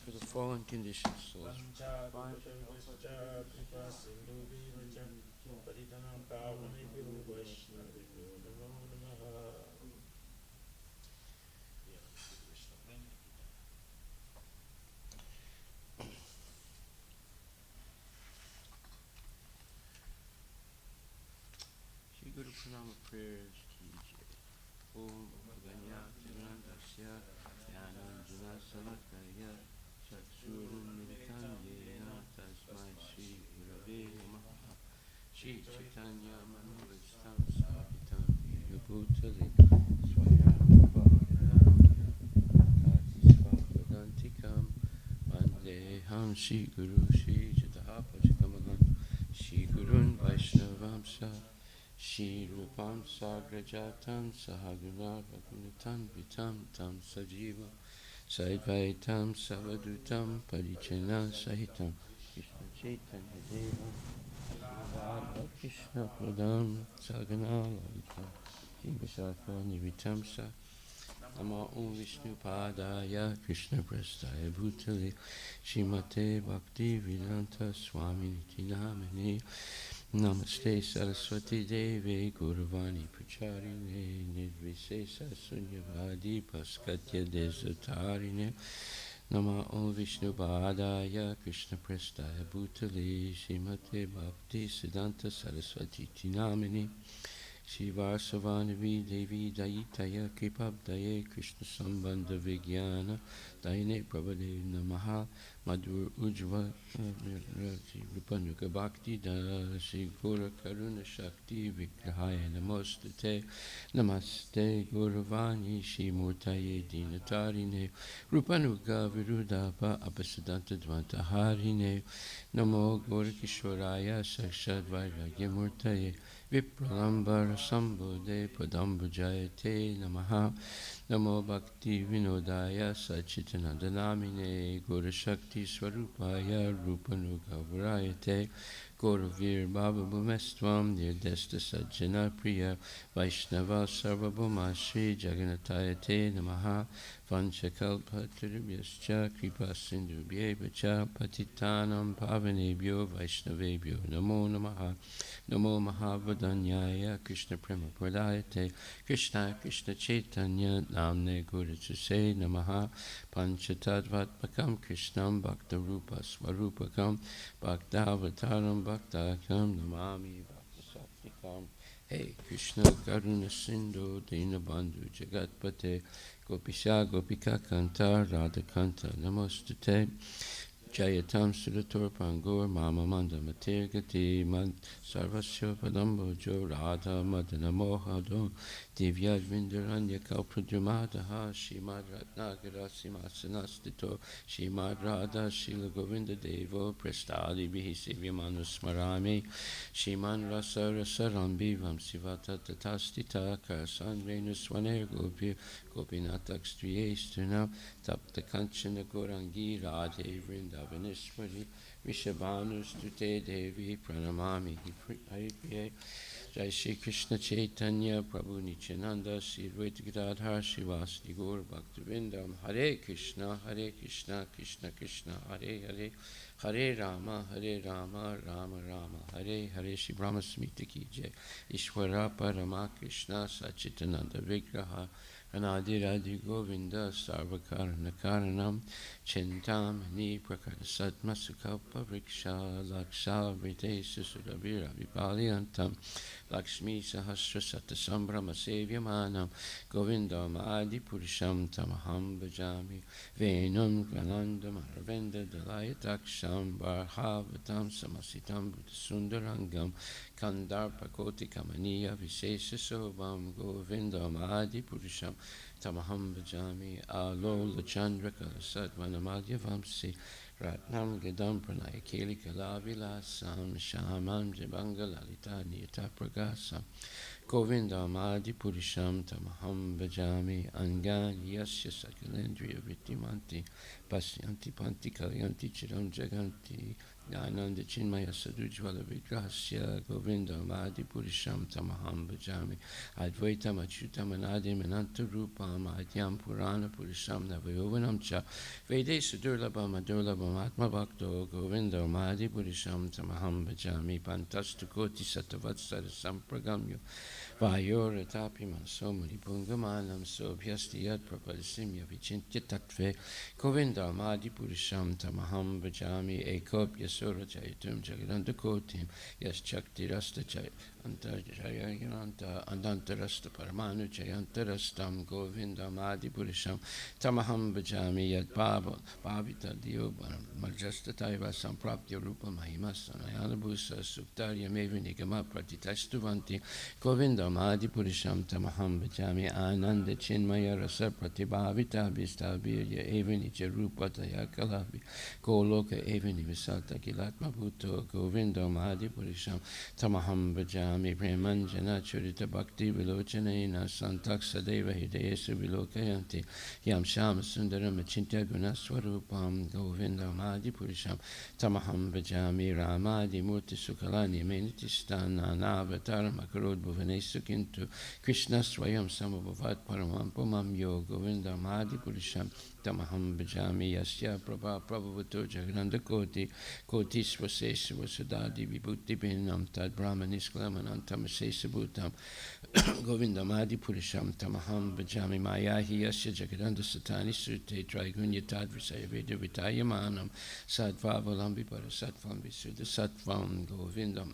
for the fallen conditioned souls. Shri Guru Pranama prayers ki jai. Om Ganya Janandasya Yanandana Salakaya Chaksurum Militam Yena Tasmai Shri Gurave Namaha. Shri Chaitanya Manavishtam Sahitam Bhutale Swayam Bhagavantikam Vandeham Shri Guru Shri Jatahapajikamagan Shri Gurun Vaishnavamsa Shri Rupam Sagrajatam Sahaguna Bhagunitam Vitam Tam Sajiva Saidvaitam Savadutam Parichana Sahitam Krishna Chaitanya Deva Krishna Pradam Sagana Lalita Singhasafa Nivitamsa Nama Om Vishnu Padaya Krishna Prastaya Bhutale Shrimate Bhakti Vedanta Swami Niti Namane Namaste Saraswati Devi Gurvani Pracharine Nirvisesa Sunyavadi Paskatya Desatarine Nama Om Vishnu Padaya Krishna Prastaya Bhutale Shrimate Bhakti Siddhanta Saraswati Tinamini Shivasavanavi Devi Dayitaya Kripabdaye Krishna Sambandha Vigyana Dayane Prabhade Namaha Madhur Ujva Rupanuka Bhakti Dasi Gura Karuna Shakti Vigrahaya Namostate Namaste Guravani Shimurtaye Dinatarine Rupanuka Virudapa Apasadanta Dvantaharine Namo Gora Kishoraya Sakshad Vairagya Vipralambara Sambodhe Padambujayate Namaha Namo Bhakti Vinodaya Sachitanandanamine Gora Shakti Swarupaya Rupanugavarayate Goravir Baba Bhumestvam Nirdesta Sajjana Priya Vaishnava Sarvabhuma Shri Jagannatayate Namaha Vanchakalpatarubhyascha kripasindubhyeva patitanam pavanebhyo vaishnavebhyo namo namaha. Namo Mahavadanyaya Krishna Prema Pradayate Krishna Krishna Chaitanya Namne Gurachase Namaha Panchatattvatmakam Krishnam Bhakta Rupa Swarupakam Bhaktavataram Bhaktakam Namami Bhaktasatvikam. Hey Krishna Karuna Sindhu Dinabandhu Jagatpate Gopisha Gopika Kanta Radha Kanta Namostute Jayatam Sudator Pangur Mama Manda Matirgati Mad Sarvasya Padambojo Radha Madana Mohado Divya Vindaranya Kalpradramadaha Shimad Ratnagara Simhasanastito Shimad Radha Shila Govinda Devo Prestali Bihi Sivyamanu Smarami Shiman Rasa Rasarambi Vamsivata Tatastita Karasan Venuswaner Gopi Gopinatak Striyestuna Tapta Kanchana Gorangi Radhe Vrindavaneshwari Vishabhanu Stute Devi Pranamami Haripriye Jai Shri Krishna Chaitanya Prabhu Nityananda Sri Advaita Gadadhar Srivasadi Gaur Bhaktivinoda Hare Krishna Krishna Krishna Hare Hare Hare Rama Rama Rama Hare Hare. Shri Brahma Smita Ki Jai. Ishwara Parama Krishna Sachitananda Vigraha Anadi Radhi Govinda Sarvakarana Karanam Chintamani Prakadasatma Sukalpa Vriksha Laksha Vrite Susudabira Vipaliantam Lakshmi Sahasra Satasambhrama Sevyamanam Govindam Adi Purisham Tamaham Bhajami Venam Ganandam Arvenda Dalayataksham Barhavatam Samasitam Buddhasundarangam Kandarpa Koti Kamaniya Vishesha Sobham Govindam Adi Purisham Tamaham Bhajami Alola Chandra Kalasatmanamadya Vamsi Ratnam Gadam Pranaya Keli Kalavilasam Shamam Jibanga Lalita Niyata Pragasam Govindam Adi Purisham Tamaham Bhajami Angani Yasya Sakalendriya Vrittimanti Pasyanti Panti Kalyanti Chiram Jaganti Ananda Chinmaya Sadujvala Vigrahasya Govindam Adi Purisham Tamaham Bhajami Advaitam Achyutam Anadim Ananta Rupam Adyam Purana Purisham Navayovanam Cha Vede Sudurlabam Adurlabam Atma Bhakto Govindam Adi Purisham Tamaham Bhajami Pantastu Koti Satavatsara Sampragamyo Vayora Tapi Mansomari Pungamanam Sobhyasti Yad Prapalisimya Vichintya Tattve Govindam Adi Purisham Tamaham Bhajami Ekopya Sura Jaitum Jagadanta Kotim Yas Chakti Rasta Jai Antarjayanta Andantarasta Paramanu Jayantarastam Govindam Adi Purisham Tamaham Bhajami Yad Bhavita Diobanam Majasta Taiva Sampraptya Rupa Mahimas Sanayana Bhusa Suktarya Mevi Nigama Pratitastuvanti Govindam Adi Purisham Tamaham Bhajami Ananda Chinmaya Rasa Pratibhavita Bistabirya Evani Jarupa Tayakalavi Goloka Evani Visalta Kilatma Bhuto Govindam Adi Purisham Tamaham Bhajami Premanjana Churita Bhakti Vilochanena Santak Sadeva Hideyesu Vilokayanti Yam Shama Sundaram Achintya Gunaswarupam Govindam Adi Purisham Tamaham Bhajami Ramadi Murti Sukalani Menitistana Navatar Makarod Bhuvanesu Kintu Krishna Swayam Samabhavat Paramampamam Yo Govindam Adi Purisham Tamaham Bhajami Yasya Prabha Prabhavato Jagananda Koti Koti Swasesha Vasudadi Vibhuti Binam Tad Brahmanisklam Antamasesha Bhutam Govindam Adi Purisham Tamaham Bhajami Mayahi Yasya Jagadanda Satani Sute Trigunya Tad Visaya Veda Vitayamanam Sadvavalambi Parasatvam Visuddha Satvam Govindam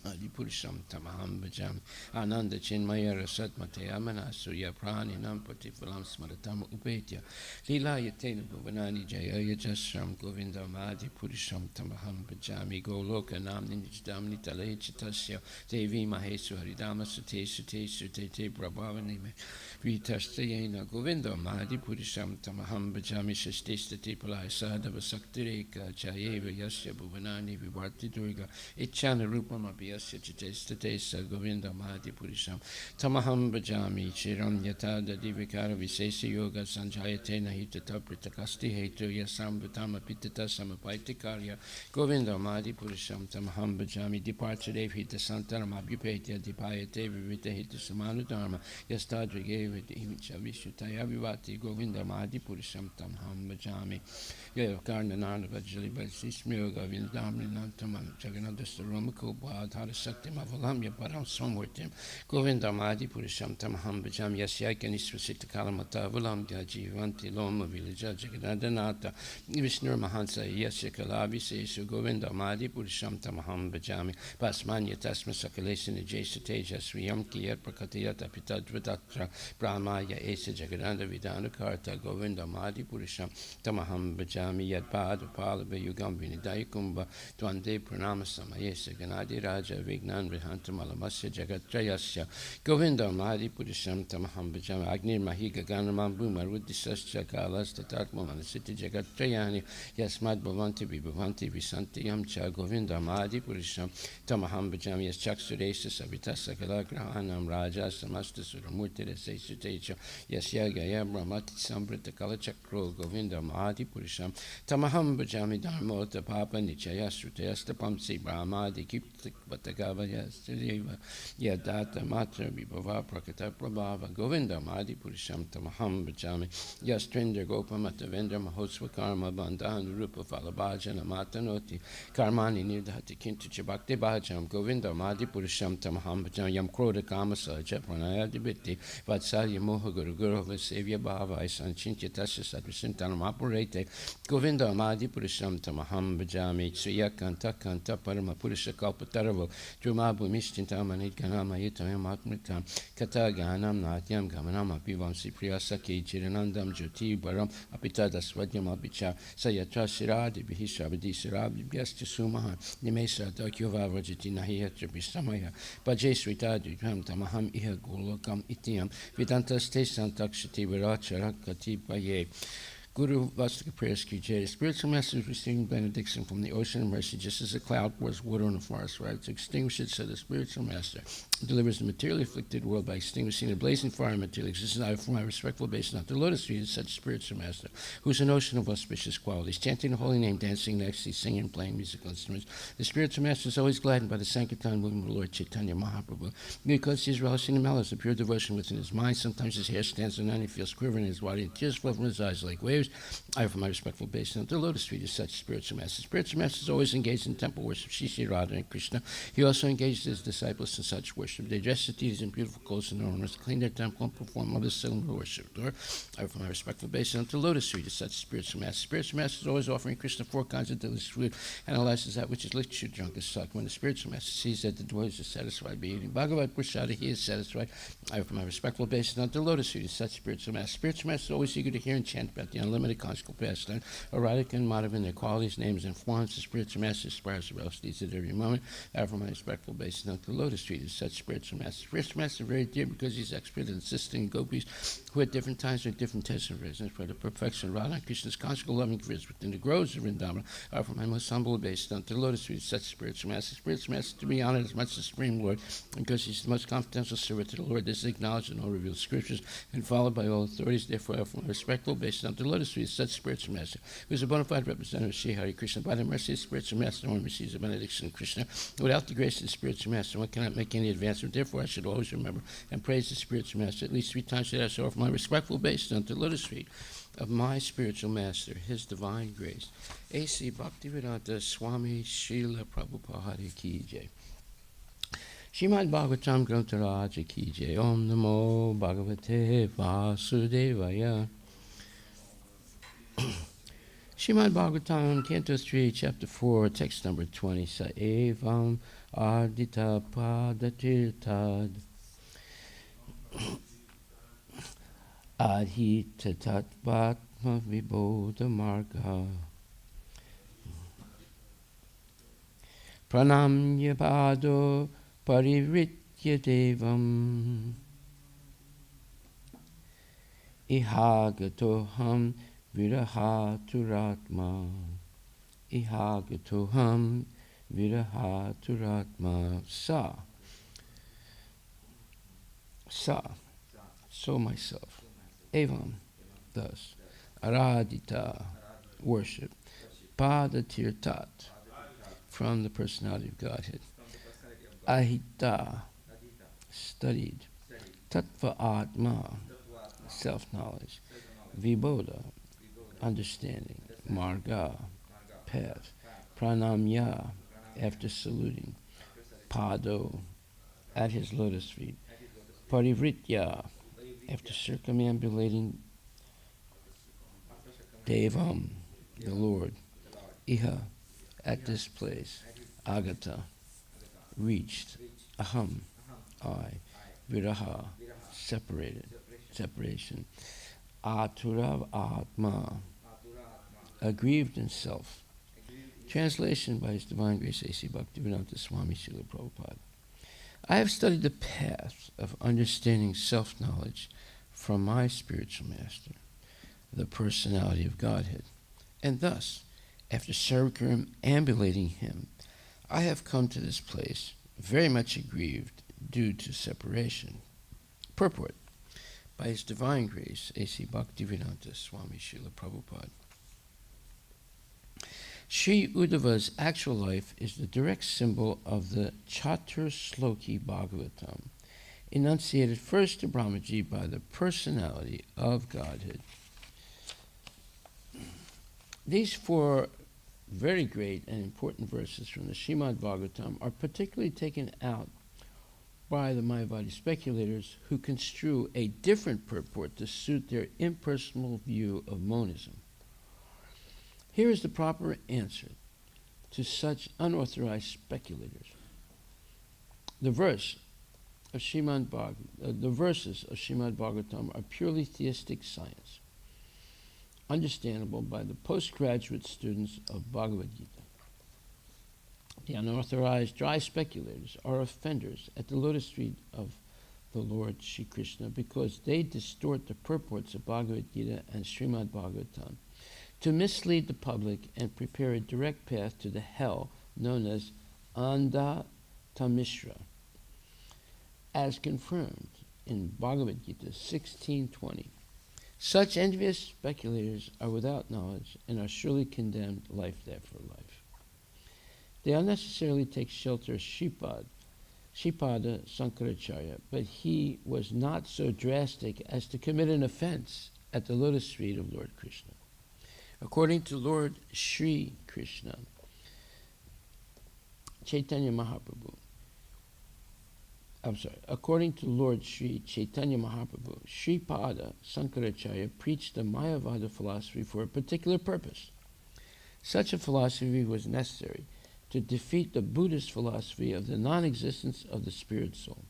Adi Purisham Tamaham Bhajami Ananda Chinmaya Rasat Matayamana Surya Prani Nampati Phalam Smaratam Upetya Lila Yatena Bhuvanani Jaya Jasram Govindam Adi Purisham Tamaham Bhajami Goloka Namni Nijdamni Tale Chitasya Devi Mahesu Haridama Sute Sute Sute Te Prabhavani Vitastayena Govindam Adi Purisham Tamaham Bhajami Shastestate Palaya Sadhava Saktireka Chayeva Yasya Bhuvanani Vivarti Durga Ichana Rupam Piyasya Chitestate Govinda Mahati Purisham Tamaham Bhajami Chiram Yata Divikara Visesa Yoga Sanjayate Nahitata Pritakasti Hetu Yasam Bhatama Pitata Samapaitika Govinda Mahati Purisham Tamaham Bhajami Departure Hita Santana Abhupetya Dipayate Vivita Hita Samanu Dharma Yastadrige Vishutaya Vivati Govinda Mahati Purisham Tamaham Bhajami Karnanana Vajali Vasismyo Govindamri Nantaman Jaganadasta Romako Bhadhara Sakti Mavalamya Param Samurtim Govinda Mahati Purisham Tamaham Bhajam Yasyaka Nisvasita Kalamata Valam Jajivanti Loma Villaja Jagadanata Vishnur Mahansa Yasyakalavi Sesu Govinda Mahati Purisham Tamaham Bhajami Pasmanya Tasma Sakalesina Jasateja Swiyam Kiyat Prakatiyata Pitadvadatra Brahmaya Esa Jagadanda Vidana Karta Govinda Mahati Purisham Tamaham Bhajami Yad Pad Palaba Yugam Vinidaikumba Dwande Pranama Samayesa Ganadi Raja Vignan Vihanta Malamasya Jagatrayasya Govinda Mahati Purisham Tamaham Bhajami Agnir Mahiga Ganamambu Marudisasya Kalas Tatatma Manasiti Jagatrayani Yasmad Bhavanti Vibhavanti Visanti Yamcha Govinda Mahati Purisham Tamaham Bhajami Yaschaksuresa Savitasa Kalagrahanam Raja Samasta Suramurti Resesu Techa Yasya Gaya Brahmati Sambrita Kalachakro Govinda Mahati Purisham Tamaham Bhajami Dharmota Papa Nichaya Srutayasta Pamsi Brahma Dikiptik Vatagava Yasudeva Yadata Matra Vibhava Prakata Prabhava Govinda Mahati Purisham Tamaham Bhajami Yastrindra Gopa Matavendra Mahosva Karma Bandhan Rupa Falabhajana Matanoti Karmani Nirdhati Kintu Chabakti Bhajam Govinda Mahati Purisham Tamaham Bhajam Yam Kroda Kama Saja Pranaya Dibiti Vatsalya Moha Guru Guru Vasevya Bhava Isanchintya Tasya Sadvisintanam Apurete Govinda Mahati Purisham Tamaham Bhajami Tsuya Kanta Kanta Parama Purusha Kalpataravo Drumabu Mishtintamanit Ganama Yitayam Atmitam Kata Ganam Natyam Gamanam Apivam Sipriya Saki Chiranandam Jyoti Baram Apitada Swadyam Apicha Sayatra Siradi Bihishabadi Sirabdi Byastya Sumaha Nimesa Dakyova Vajati Nahiyatra Bisamaya Bhaje Sritadi Dram Tamaham Iha Golokam Ityam Vedantas Tesan Takshati Viracharakati Paye Guru Vastika prayers Kijay. Spiritual message receiving benediction from the ocean of mercy, just as a cloud pours water on the forest, right? To extinguish it, so the spiritual master delivers the materially afflicted world by extinguishing the blazing fire of material existence. I offer my respectful obeisance at the lotus feet of such spiritual master, who is an ocean of auspicious qualities, chanting the holy name, dancing, ecstasy, singing, and playing musical instruments. The spiritual master is always gladdened by the Sankirtan movement of the Lord Chaitanya Mahaprabhu, because he is relishing the malice of pure devotion within his mind. Sometimes his hair stands on end, he feels quivering in his body, and tears flow from his eyes like waves. I offer my respectful obeisance at the lotus feet of such spiritual master. Spiritual master is always engaged in temple worship, Shri Radha and Krishna. He also engages his disciples in such worship. They dress the deities in beautiful clothes and ornaments, clean their temple, and perform other similar worship. Lord, I offer my respectful obeisance at the lotus feet of such spiritual master. Spiritual master is always offering Krishna 4 kinds of delicious food, analyzes that which is liquid, drunk, as suck. When the spiritual master sees that the devotees are satisfied by eating Bhagavad Prasada, he is satisfied. I offer my respectful obeisance at the lotus feet of such spiritual master. Spiritual master is always eager to hear and chant about the unlimited conjugal pastime, erotic and Madhavan, their qualities, names, and forms. The spiritual master aspires to relish these at every moment. I offer my respectful obeisance at the lotus feet of such spiritual master. Spiritual master is very dear because he's expert in assisting gopis who at different times are at different tests of residence for the perfection of Radha and Krishna's conjugal loving careers within the groves of Vrindavan. I offer my most humble obeisance at the lotus feet of such spiritual master. Spiritual master to be honored as much as the Supreme Lord because he's the most confidential servant to the Lord. This is acknowledged in all revealed scriptures and followed by all authorities. Therefore, I offer my respectful obeisance at the lotus feet of such spiritual master, who is a bona fide representative of Sri Hari Krishna. By the mercy of the spiritual master, one receives a benediction of Krishna. Without the grace of the spiritual master, one cannot make any advancement. Therefore, I should always remember and praise the spiritual master at least 3 times a day. I shall offer my respectful obeisance at the lotus feet of my spiritual master, his divine grace. A.C. Bhaktivedanta Swami Srila Prabhupada Ki Jai. Srimad Bhagavatam Grantaraja Ki Jai. Om Namo Bhagavate Vasudevaya. Srimad Bhagavatam, Canto 3, Chapter 4, Text number 20. Sa evam ardita padatirtad adhita tatvatma vibodha marga pranamya pado parivritya devam ihagatoham virahaturatma ihagatoham viraha turatma sa. Sa, so myself. Evam, thus. Aradita, worship. Pada tirtat, from the personality of Godhead. Ahita, studied. Tattva atma, self-knowledge. Vibodha, understanding. Marga, path. Pranamya, after saluting. Pado, at his lotus feet. Parivritya, after circumambulating. Devam, the Lord. Iha, at this place. Agata, reached. Aham, I. Viraha, separated, separation. Aturav Atma, aggrieved in self. Translation by His Divine Grace A.C. Bhaktivedanta Swami Srila Prabhupada. I have studied the path of understanding self-knowledge from my spiritual master, the personality of Godhead, and thus, after circumambulating him, I have come to this place very much aggrieved due to separation. Purport by His Divine Grace A.C. Bhaktivedanta Swami Srila Prabhupada. Sri Uddhava's actual life is the direct symbol of the Chatur Sloki Bhagavatam, enunciated first to Brahmaji by the personality of Godhead. These four very great and important verses from the Srimad Bhagavatam are particularly taken out by the Mayavadi speculators who construe a different purport to suit their impersonal view of monism. Here is the proper answer to such unauthorized speculators. The verses of Srimad Bhagavatam are purely theistic science, understandable by the postgraduate students of Bhagavad Gita. The unauthorized dry speculators are offenders at the lotus feet of the Lord Sri Krishna because they distort the purports of Bhagavad Gita and Srimad Bhagavatam to mislead the public and prepare a direct path to the hell known as Andha Tamishra, as confirmed in Bhagavad Gita 16:20. Such envious speculators are without knowledge and are surely condemned life after life. They unnecessarily take shelter of Shripada Sankaracharya, but he was not so drastic as to commit an offense at the lotus feet of Lord Krishna. According to Lord Sri Krishna, according to Lord Sri Chaitanya Mahaprabhu, Shripada Sankaracharya preached the Mayavada philosophy for a particular purpose. Such a philosophy was necessary to defeat the Buddhist philosophy of the non-existence of the spirit soul.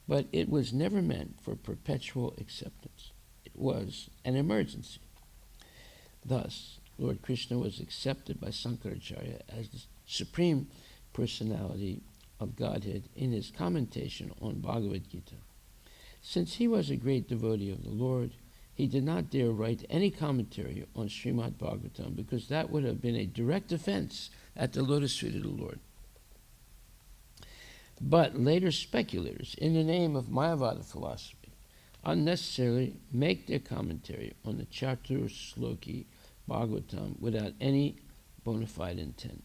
But it was never meant for perpetual acceptance. It was an emergency. Thus, Lord Krishna was accepted by Sankaracharya as the Supreme Personality of Godhead in his commentation on Bhagavad Gita. Since he was a great devotee of the Lord, he did not dare write any commentary on Srimad Bhagavatam because that would have been a direct offense at the lotus feet of the Lord. But later speculators, in the name of Mayavada philosophy, unnecessarily make their commentary on the Chatur Sloki Bhagavatam without any bona fide intent.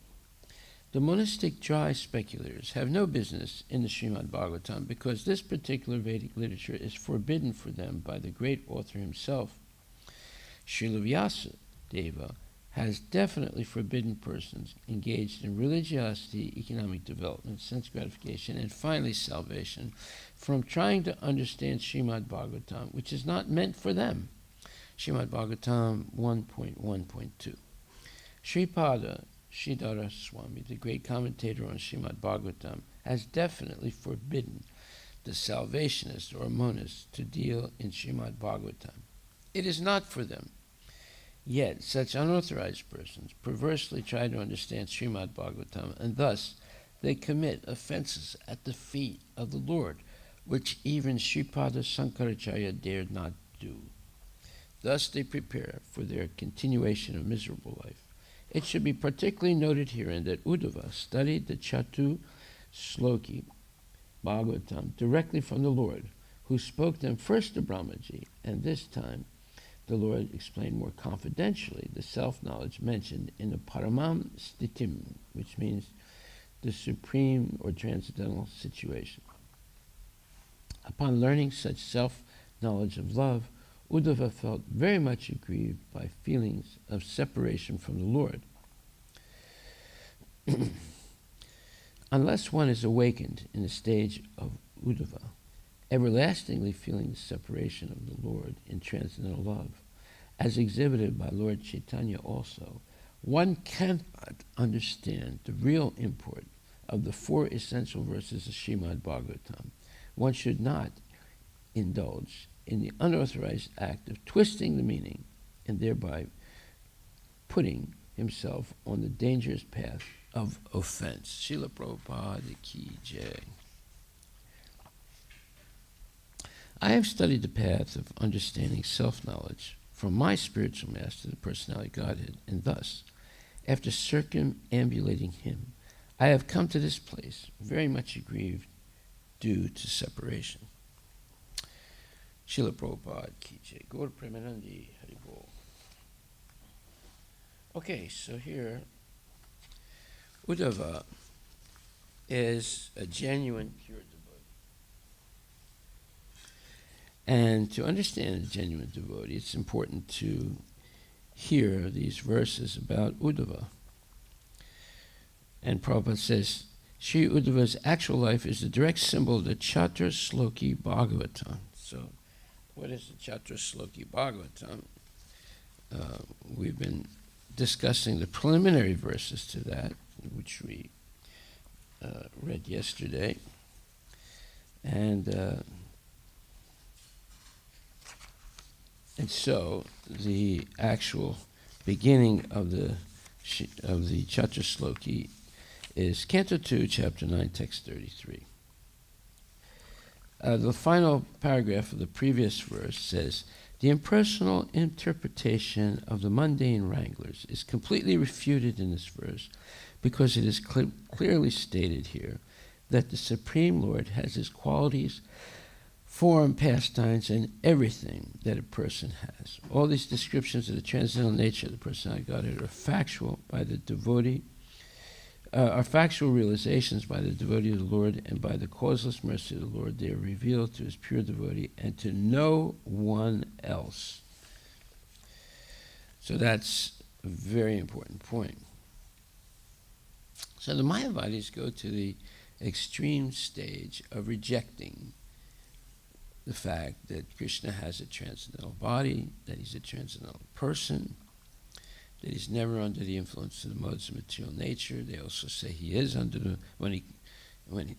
The monistic dry speculators have no business in the Srimad Bhagavatam because this particular Vedic literature is forbidden for them by the great author himself. Srila Vyasa Deva has definitely forbidden persons engaged in religiosity, economic development, sense gratification, and finally salvation from trying to understand Srimad Bhagavatam, which is not meant for them. Srimad Bhagavatam 1.1.2. Sripada Sridhara Swami, the great commentator on Srimad Bhagavatam, has definitely forbidden the salvationists or monists to deal in Srimad Bhagavatam. It is not for them. Yet, such unauthorized persons perversely try to understand Srimad Bhagavatam, and thus they commit offenses at the feet of the Lord, which even Sripada Sankaracharya dared not do. Thus they prepare for their continuation of miserable life It should be particularly noted herein that Uddhava studied the Chatu Shloki Bhagavatam directly from the Lord, who spoke them first to Brahmaji, and this time the Lord explained more confidentially the self-knowledge mentioned in the Paramam Stitim, which means the supreme or transcendental situation. Upon learning such self-knowledge of love, Uddhava felt very much aggrieved by feelings of separation from the Lord. Unless one is awakened in the stage of Uddhava, everlastingly feeling the separation of the Lord in transcendental love, as exhibited by Lord Chaitanya also, one cannot understand the real import of the 4 essential verses of Srimad Bhagavatam. One should not indulge in the unauthorized act of twisting the meaning and thereby putting himself on the dangerous path of offense. Srila Prabhupada Ki Jai. I have studied the path of understanding self-knowledge from my spiritual master, the Personality Godhead, and thus, after circumambulating him, I have come to this place very much aggrieved due to separation. Srila Prabhupada Ki Jai. Gaur Premanandi Hari Bol. Okay, so here, Uddhava is a genuine pure devotee. And to understand a genuine devotee, it's important to hear these verses about Uddhava. And Prabhupada says, Sri Uddhava's actual life is the direct symbol of the Chatra Shloki Bhagavatam. So, what is the Chatra Shloki Bhagavatam? We've been discussing the preliminary verses to that, which we read yesterday. And so the actual beginning of the Chatra Shloki is Canto 2, Chapter 9, Text 33. The final paragraph of the previous verse says, the impersonal interpretation of the mundane wranglers is completely refuted in this verse because it is clearly stated here that the Supreme Lord has his qualities, form, pastimes, and everything that a person has. All these descriptions of the transcendental nature of the Personality of Godhead are factual by the devotee, are factual realizations by the devotee of the Lord, and by the causeless mercy of the Lord, they are revealed to his pure devotee and to no one else. So that's a very important point. So the Mayavadis go to the extreme stage of rejecting the fact that Krishna has a transcendental body, that he's a transcendental person, that he's never under the influence of the modes of material nature. They also say he is under the, when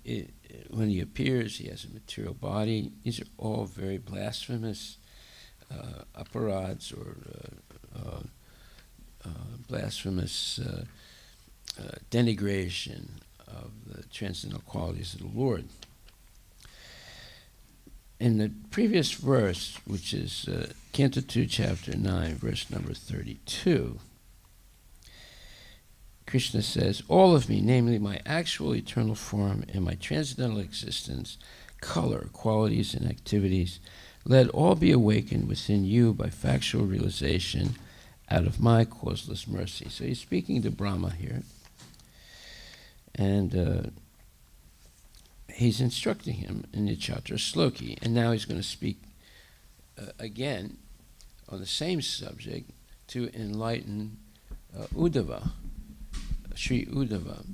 he appears, he has a material body. These are all very blasphemous aparads or blasphemous denigration of the transcendental qualities of the Lord. In the previous verse, which is Canto 2, Chapter 9, verse number 32, Krishna says, all of me, namely my actual eternal form and my transcendental existence, color, qualities, and activities, let all be awakened within you by factual realization out of my causeless mercy. So he's speaking to Brahma here. And he's instructing him in the Chatra Shloki. And now he's going to speak again on the same subject to enlighten Uddhava, Sri Uddhava.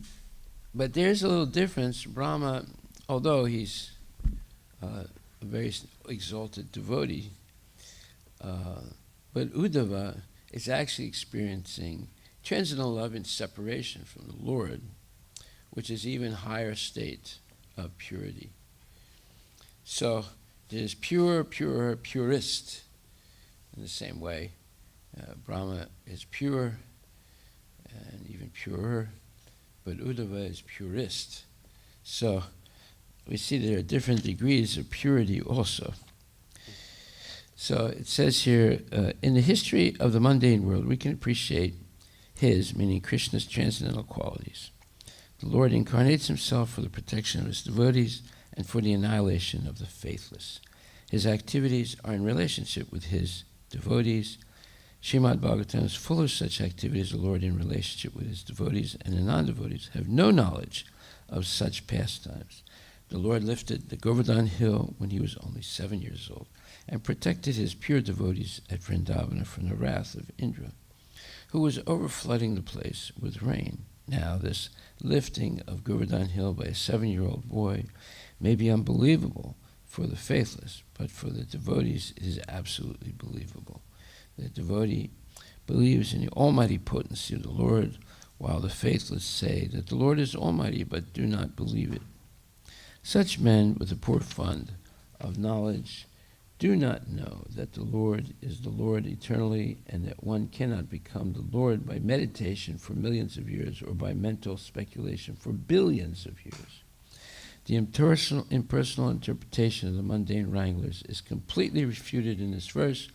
But there's a little difference. Brahma, although he's a very exalted devotee, but Uddhava is actually experiencing transcendental love in separation from the Lord, which is even higher state of purity. So there's pure, purist. In the same way, Brahma is pure and even purer, but Uddhava is purist. So we see there are different degrees of purity also. So it says here, in the history of the mundane world, we can appreciate his, meaning Krishna's transcendental qualities. The Lord incarnates himself for the protection of his devotees and for the annihilation of the faithless. His activities are in relationship with his devotees. Srimad Bhagavatam is full of such activities. The Lord in relationship with his devotees and the non-devotees have no knowledge of such pastimes. The Lord lifted the Govardhan hill when he was only 7 years old and protected his pure devotees at Vrindavana from the wrath of Indra, who was overflooding the place with rain. Now, this lifting of Govardhan hill by a 7-year-old boy may be unbelievable for the faithless, but for the devotees it is absolutely believable. The devotee believes in the almighty potency of the Lord, while the faithless say that the Lord is almighty but do not believe it. Such men with a poor fund of knowledge do not know that the Lord is the Lord eternally, and that one cannot become the Lord by meditation for millions of years or by mental speculation for billions of years. The impersonal interpretation of the mundane wranglers is completely refuted in this verse,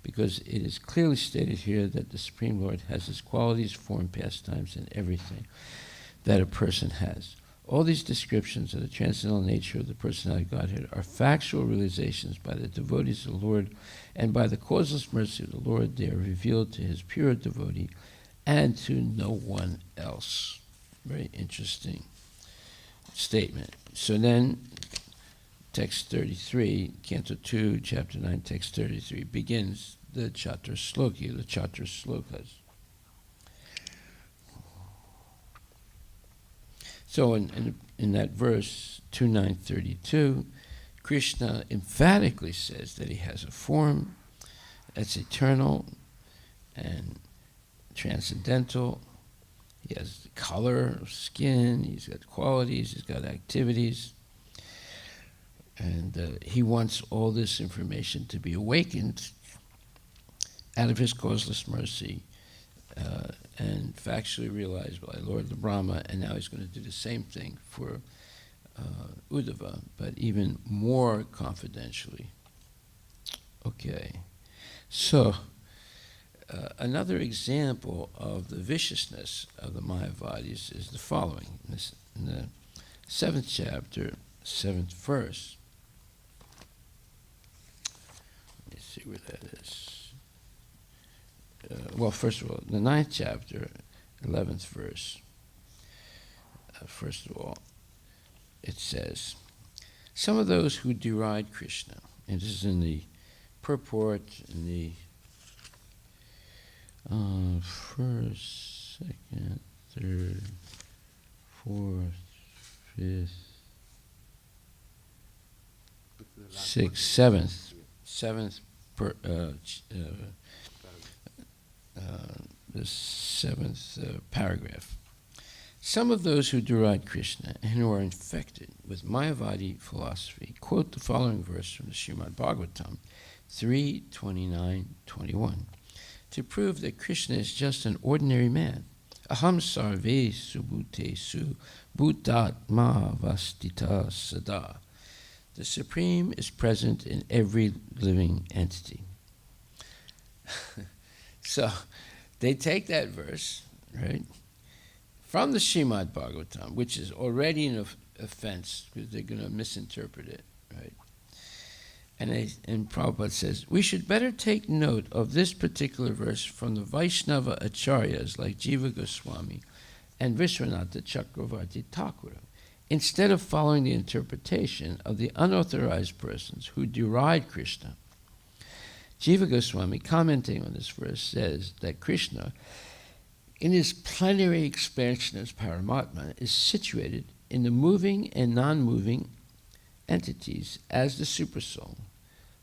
because it is clearly stated here that the Supreme Lord has his qualities, form, pastimes, and everything that a person has. All these descriptions of the transcendental nature of the personality of Godhead are factual realizations by the devotees of the Lord, and by the causeless mercy of the Lord they are revealed to his pure devotee and to no one else. Very interesting statement. So then, text 33, Canto 2, Chapter 9, text 33, begins the Chatra Sloki, the Chatra Slokas. So in that verse 2.9.32, Krishna emphatically says that he has a form that's eternal and transcendental. He has the color of skin, he's got qualities, he's got activities. And he wants all this information to be awakened out of his causeless mercy and factually realized by Lord Brahma, and now he's going to do the same thing for Uddhava, but even more confidentially. Okay, so another example of the viciousness of the Mayavadis is the following. In the 7th chapter, 7th verse, let me see where that is. Well, first of all, the 9th chapter, 11th verse. First of all, it says, some of those who deride Krishna, and this is in the purport, in the first, second, third, fourth, fifth, sixth, seventh, the 7th paragraph. Some of those who deride Krishna and who are infected with Mayavadi philosophy quote the following verse from the Srimad Bhagavatam 3:29-21 to prove that Krishna is just an ordinary man. Aham sarve subhutesu bhutatma vastita sada. The Supreme is present in every living entity. So they take that verse, right, from the Srimad Bhagavatam, which is already an offense because they're going to misinterpret it, right? And Prabhupada says, we should better take note of this particular verse from the Vaishnava Acharyas like Jiva Goswami and Vishwanatha Chakravarti Thakura, instead of following the interpretation of the unauthorized persons who deride Krishna. Jiva Goswami, commenting on this verse, says that Krishna, in his plenary expansion as Paramatma, is situated in the moving and non-moving entities as the Supersoul.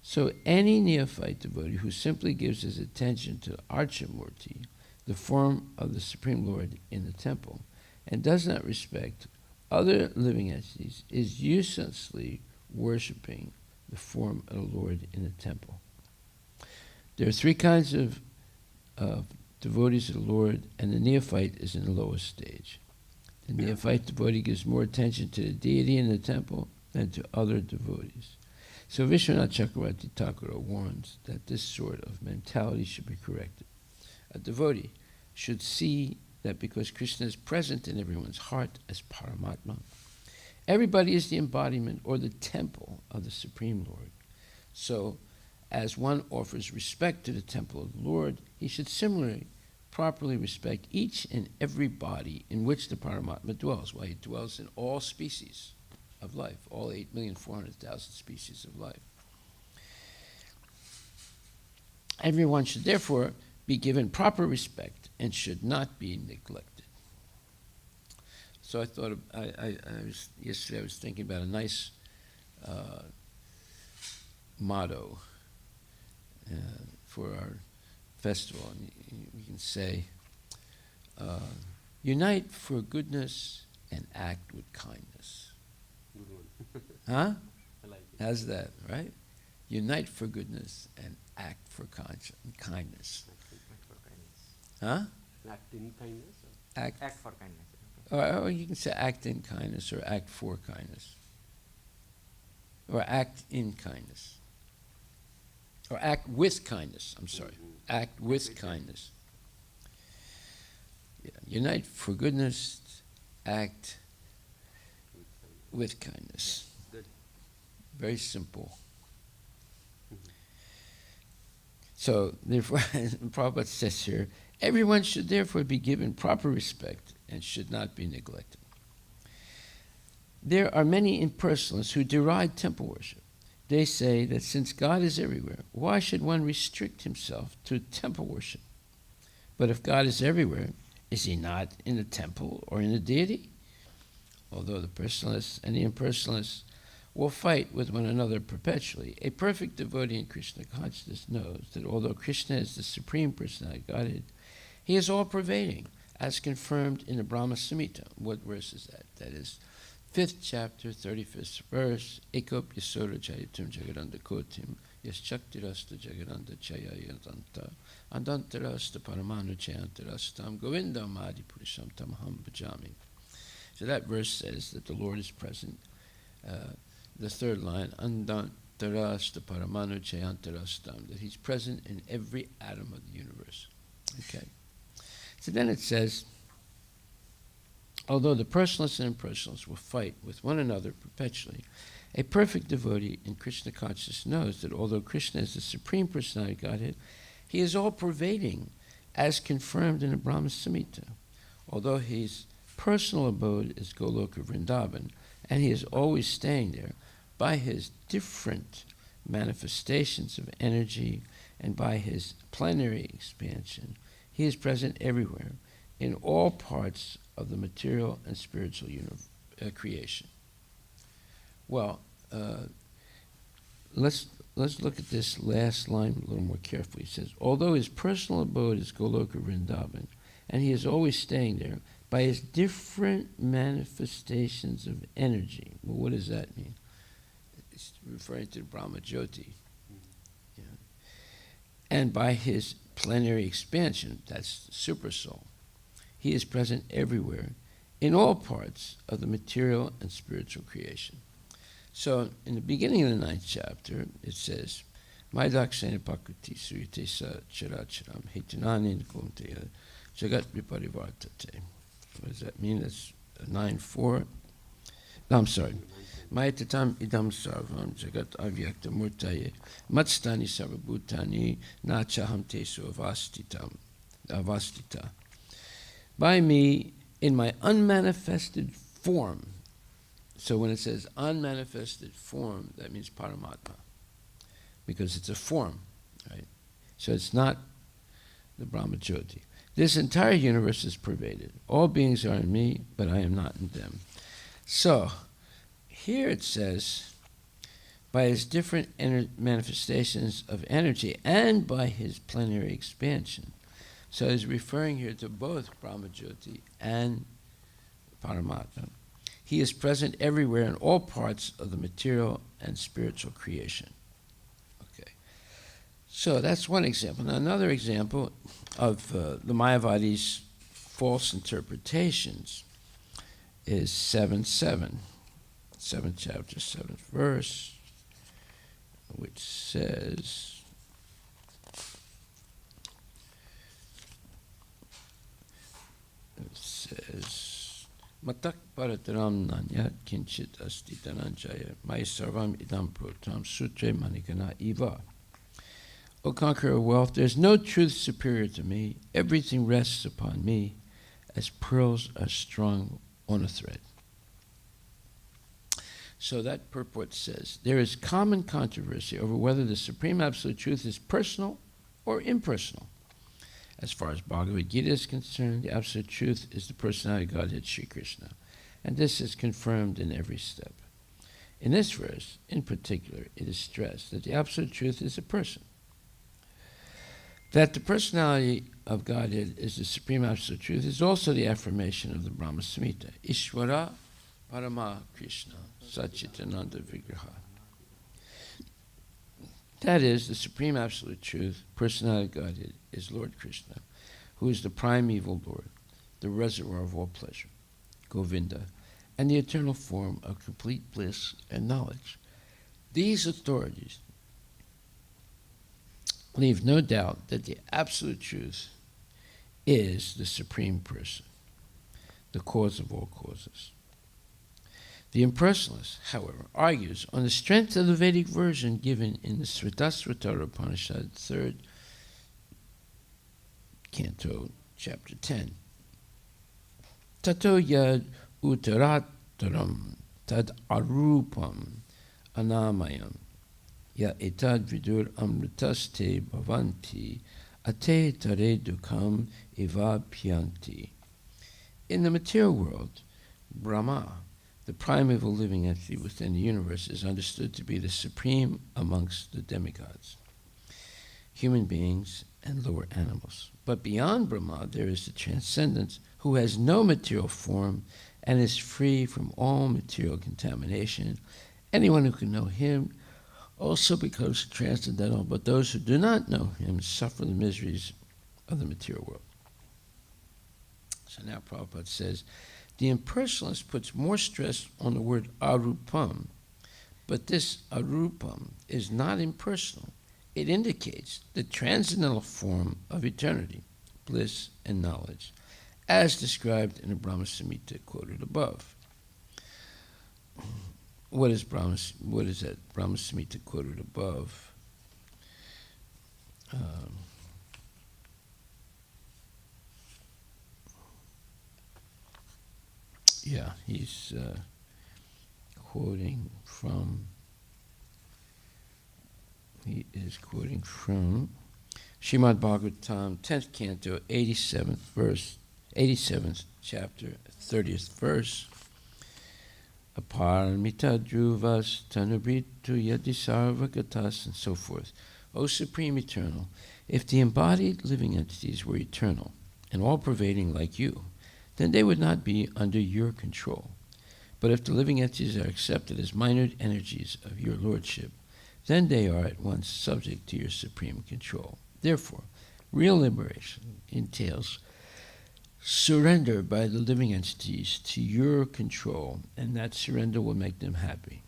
So any neophyte devotee who simply gives his attention to Archamurti, the form of the Supreme Lord in the temple, and does not respect other living entities, is uselessly worshipping the form of the Lord in the temple. There are 3 kinds of devotees of the Lord, and the neophyte is in the lowest stage. The neophyte devotee gives more attention to the deity in the temple than to other devotees. So Vishwanath Chakravarti Thakura warns that this sort of mentality should be corrected. A devotee should see that because Krishna is present in everyone's heart as Paramatma, everybody is the embodiment or the temple of the Supreme Lord. So, as one offers respect to the temple of the Lord, he should similarly properly respect each and every body in which the Paramatma dwells. Well, he dwells in all species of life, all 8,400,000 species of life. Everyone should therefore be given proper respect and should not be neglected. So I thought, yesterday I was thinking about a nice motto for our festival. And we can say, unite for goodness and act with kindness. Good one. Huh? I like it. How's that, right? Unite for goodness and act for kindness. Act for kindness. Huh? Act in kindness. Act For kindness. or you can say act in kindness or act for kindness. Or act in kindness. Or act with kindness, I'm sorry. Act with kindness. Yeah. Unite for goodness, act with kindness. Good. Very simple. So, therefore, Prabhupada says here, everyone should therefore be given proper respect and should not be neglected. There are many impersonalists who deride temple worship. They say that since God is everywhere, why should one restrict himself to temple worship? But if God is everywhere, is he not in the temple or in the deity? Although the personalists and the impersonalists will fight with one another perpetually, a perfect devotee in Krishna consciousness knows that although Krishna is the Supreme Personality of Godhead, he is all-pervading, as confirmed in the Brahma Samhita. What verse is that? That is 5th chapter, 35th verse, Ekop Yasora Chayatum Jagadanda Kotim, Yaschaktirasta Jagadanda Chayayadanta, Adantarasta Paramanu Chayantarastam, Govindam Adi Purisham Tamaham Bhajami. So that verse says that the Lord is present. The third line, Andantarasta Paramanu Chayantarastam, that he's present in every atom of the universe. Okay. So then it says, although the personalists and impersonalists will fight with one another perpetually, a perfect devotee in Krishna consciousness knows that although Krishna is the Supreme Personality of Godhead, he is all-pervading, as confirmed in the Brahma Samhita. Although his personal abode is Goloka Vrindavan, and he is always staying there, by his different manifestations of energy and by his plenary expansion, he is present everywhere, in all parts of the material and spiritual creation. Well, let's look at this last line a little more carefully. It says, although his personal abode is Goloka Vrindavan, and he is always staying there, by his different manifestations of energy. Well, what does that mean? It's referring to Brahma Jyoti. Yeah. And by his plenary expansion, that's the super soul, he is present everywhere, in all parts of the material and spiritual creation. So, in the beginning of the 9th chapter, it says, Maidakshena Pakuti Suyatesa Characharam Hitanani Kumteya Jagat Viparivartate. What does that mean? That's 9.4. No, I'm sorry. Maitatam idam sarvam jagat avyakta murtaye matstani sarvabhutani nachaham tesu avastita. By me, in my unmanifested form. So when it says unmanifested form, that means Paramatma, because it's a form, right? So it's not the Brahma Jyoti. This entire universe is pervaded. All beings are in me, but I am not in them. So, here it says, by his different manifestations of energy and by his plenary expansion. So he's referring here to both Brahma Jyoti and Paramatma. He is present everywhere in all parts of the material and spiritual creation. Okay. So that's one example. Now another example of the Mayavadi's false interpretations is 7:7, 7th chapter, 7th verse, which says, Matak parataram nanyat kinchit asti dhananjaya mai sarvam idam protam sutre manikana eva. O conqueror of wealth, there's no truth superior to me. Everything rests upon me as pearls are strung on a thread. So that purport says, there is common controversy over whether the Supreme Absolute Truth is personal or impersonal. As far as Bhagavad Gita is concerned, the Absolute Truth is the personality of Godhead Sri Krishna, and this is confirmed in every step. In this verse, in particular, it is stressed that the Absolute Truth is a person. That the personality of Godhead is the Supreme Absolute Truth is also the affirmation of the Brahma Samhita. Ishvara Parama Krishna Satchitananda Vigraha. That is, the Supreme Absolute Truth, personality of Godhead, is Lord Krishna, who is the primeval Lord, the reservoir of all pleasure, Govinda, and the eternal form of complete bliss and knowledge. These authorities leave no doubt that the Absolute Truth is the Supreme Person, the cause of all causes. The impersonalist, however, argues on the strength of the Vedic version given in the Svetashvatara Upanishad, 3rd Canto, Chapter 10. Tato yad uttarataram tad arupam anamayam ya etad vidur amritaste bhavanti ate tare dukam eva pyanti. In the material world, Brahma, the primeval living entity within the universe, is understood to be the supreme amongst the demigods, human beings, and lower animals. But beyond Brahma, there is the transcendent, who has no material form and is free from all material contamination. Anyone who can know him also becomes transcendental, but those who do not know him suffer the miseries of the material world. So now Prabhupada says, the impersonalist puts more stress on the word arupam, but this arupam is not impersonal. It indicates the transcendental form of eternity, bliss, and knowledge, as described in the Brahma Samhita quoted above. What is that Brahma Samhita quoted above? He's quoting from. He is quoting from Srimad Bhagavatam, 10th Canto, 87th chapter, 30th verse. Aparamita druvas tanubritu yadisarvagatas, and so forth. O Supreme Eternal, if the embodied living entities were eternal and all-pervading like you, then they would not be under your control. But if the living entities are accepted as minor energies of your lordship, then they are at once subject to your supreme control. Therefore, real liberation entails surrender by the living entities to your control, and that surrender will make them happy.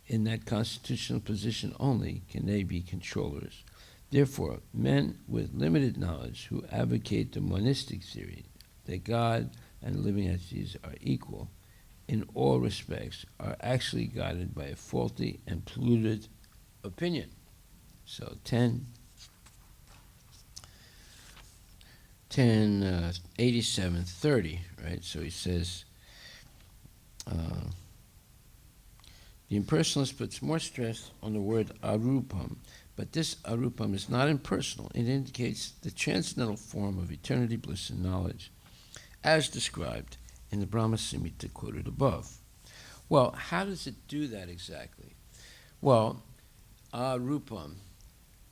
In that constitutional position only can they be controllers. Therefore, men with limited knowledge who advocate the monistic theory that God and living entities are equal in all respects are actually guided by a faulty and polluted opinion. So 87:30, right? So he says, the impersonalist puts more stress on the word arupam, but this arupam is not impersonal. It indicates the transcendental form of eternity, bliss, and knowledge, as described in the Brahma Samhita quoted above. Well, how does it do that exactly? Well, arupam.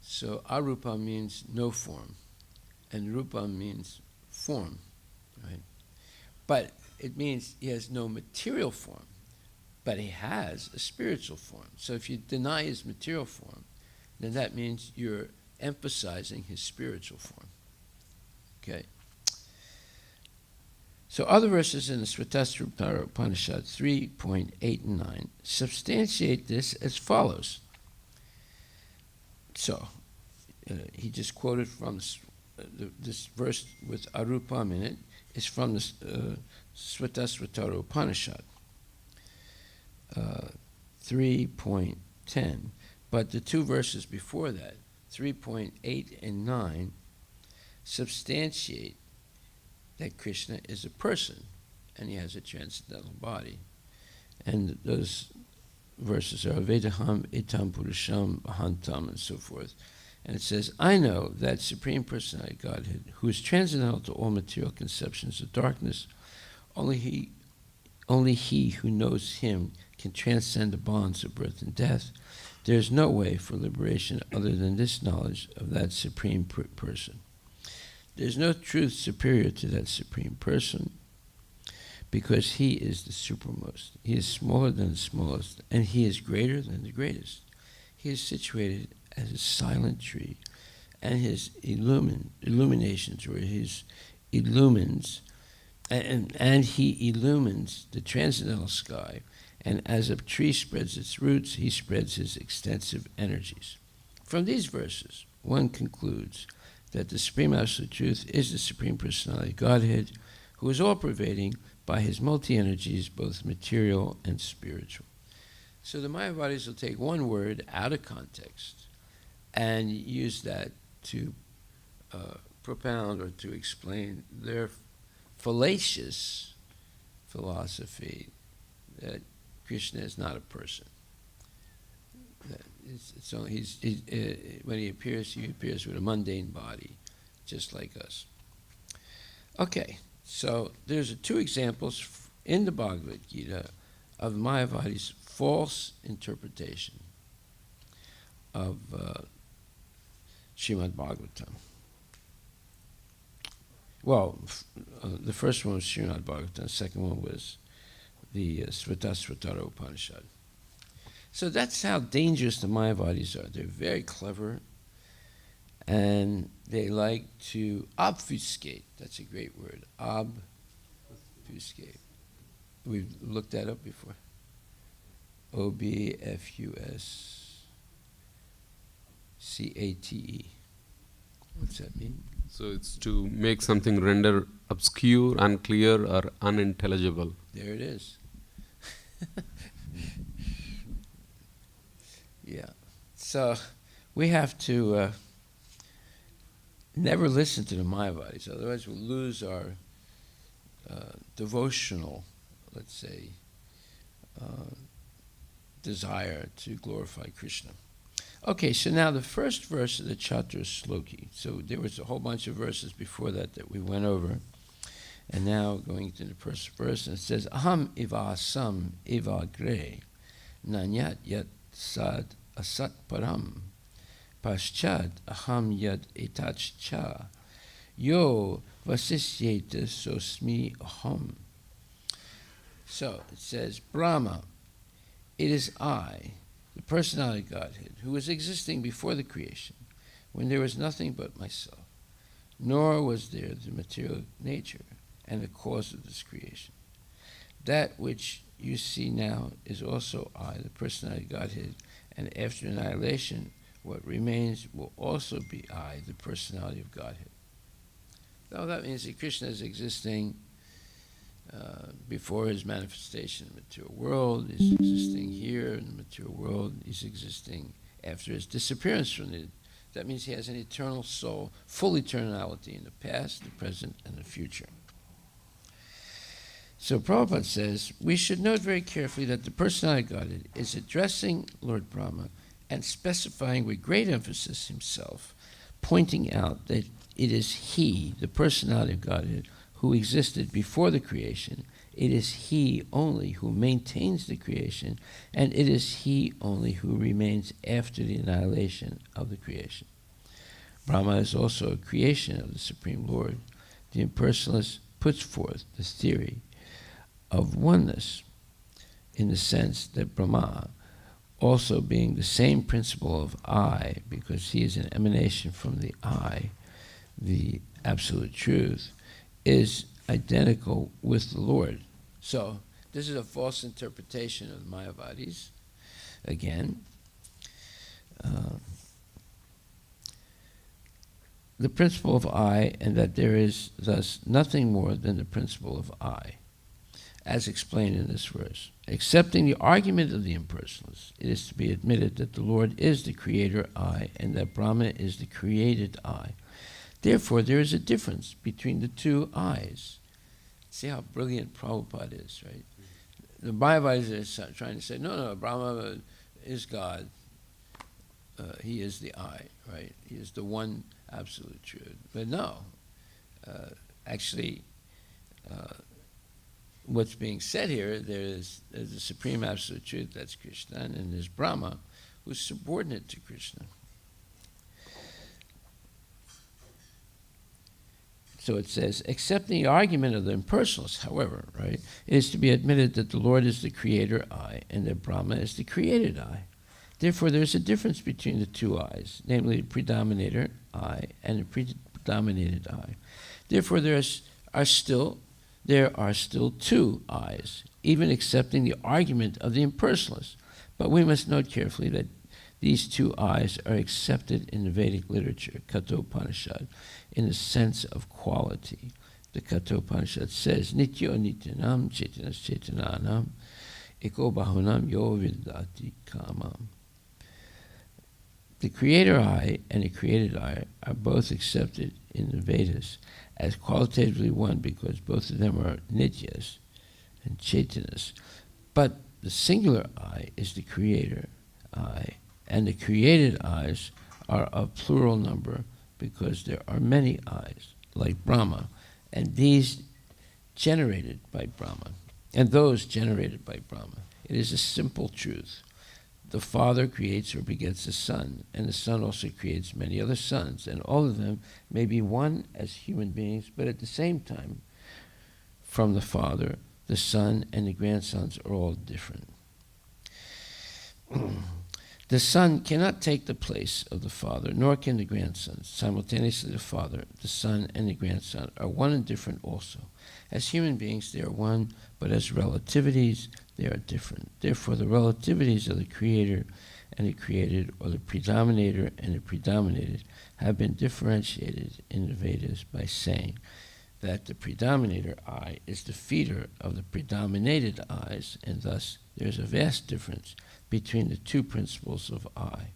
So arupam means no form, and rupam means form, right? But it means he has no material form, but he has a spiritual form. So if you deny his material form, then that means you're emphasizing his spiritual form. Okay? So other verses in the Svetashvatara Upanishad 3.8 and 9 substantiate this as follows. So he just quoted from this verse with arupam in it. Is from the Svatasvatara Upanishad 3.10. But the two verses before that, 3.8 and 9, substantiate that Krishna is a person and he has a transcendental body. And those verses are Vedaham, Itam Purusham, Ahantam, and so forth. And it says, I know that Supreme Personality Godhead, who is transcendental to all material conceptions of darkness, only he who knows him can transcend the bonds of birth and death. There is no way for liberation other than this knowledge of that Supreme Person. There is no truth superior to that Supreme Person, because he is the supremmost. He is smaller than the smallest, and he is greater than the greatest. He is situated as a silent tree, and his illuminations, or his illumines, and he illumines the transcendental sky, and as a tree spreads its roots, he spreads his extensive energies. From these verses, one concludes that the Supreme Absolute Truth is the Supreme Personality Godhead, who is all-pervading by his multi-energies, both material and spiritual. So the Mayavadis will take one word out of context and use that to propound or to explain their fallacious philosophy that Krishna is not a person. It's only, when he appears with a mundane body, just like us. Okay, so there's two examples in the Bhagavad Gita of Mayavadi's false interpretation of Srimad Bhagavatam. Well, the first one was Srimad Bhagavatam, the second one was the Svatasvatara Upanishad. So that's how dangerous the Mayavadis are. They're very clever, and they like to obfuscate. That's a great word, obfuscate. We've looked that up before. O-B-F-U-S-C-A-T-E. What's that mean? So it's to make something render obscure, unclear, or unintelligible. There it is. Yeah. So we have to never listen to the Mayavadis, otherwise we'll lose our devotional, let's say, desire to glorify Krishna. Okay, so now the first verse of the Chatra Sloki. So there was a whole bunch of verses before that we went over. And now going to the first verse, and it says, Aham ivasam ivagre nanyat yat sad asat param paschad aham yad etach cha yo vasisyeta sosmi aham. So it says, Brahma, it is I, the personality Godhead, who was existing before the creation, when there was nothing but myself, nor was there the material nature and the cause of this creation. That which you see now is also I, the personality Godhead, and after annihilation, what remains will also be I, the personality of Godhead. So that means that Krishna is existing before his manifestation in the material world, he's existing here in the material world, he's existing after his disappearance from it. That means he has an eternal soul, full eternality in the past, the present, and the future. So Prabhupada says, we should note very carefully that the personality Godhead is addressing Lord Brahma and specifying with great emphasis himself, pointing out that it is he, the personality of Godhead, who existed before the creation. It is he only who maintains the creation, and it is he only who remains after the annihilation of the creation. Brahma is also a creation of the Supreme Lord. The impersonalist puts forth the theory of oneness in the sense that Brahma, also being the same principle of I, because he is an emanation from the I, the absolute truth, is identical with the Lord. So this is a false interpretation of the Mayavadis. Again, the principle of I, and that there is thus nothing more than the principle of I. as explained in this verse. Accepting the argument of the impersonalists, it is to be admitted that the Lord is the creator I and that Brahma is the created I. Therefore, there is a difference between the two I's. See how brilliant Prabhupada is, right? The Mayavadis are trying to say, no, Brahma is God. He is the I, right? He is the one absolute truth. But no, actually, what's being said here, there's the supreme absolute truth, that's Krishna, and there's Brahma, who's subordinate to Krishna. So it says, accepting the argument of the impersonalists, however, right, it is to be admitted that the Lord is the creator I and that Brahma is the created I. Therefore, there's a difference between the two I's, namely the predominator I and the predominated I. Therefore, there are still two I's, even accepting the argument of the impersonalists. But we must note carefully that these two I's are accepted in the Vedic literature, Kathopanishad, in the sense of quality. The Kathopanishad says, Nityo Nityanam Chaitanas Chaitananam Eko Bahunam Yo Vidati Kamam. The creator I and the created I are both accepted in the Vedas as qualitatively one because both of them are nityas and chaitanas. But the singular I is the creator I, and the created I's are of plural number because there are many I's, like Brahma, and these generated by Brahma, and those generated by Brahma. It is a simple truth. The Father creates or begets a Son, and the Son also creates many other sons, and all of them may be one as human beings, but at the same time, from the Father, the Son, and the grandsons are all different. The Son cannot take the place of the Father, nor can the grandsons. Simultaneously, the Father, the Son, and the grandson are one and different also. As human beings, they are one, but as relativities, they are different. Therefore, the relativities of the Creator and the created, or the predominator and the predominated, have been differentiated in the Vedas by saying that the predominator I is the feeder of the predominated I's, and thus there is a vast difference between the two principles of I.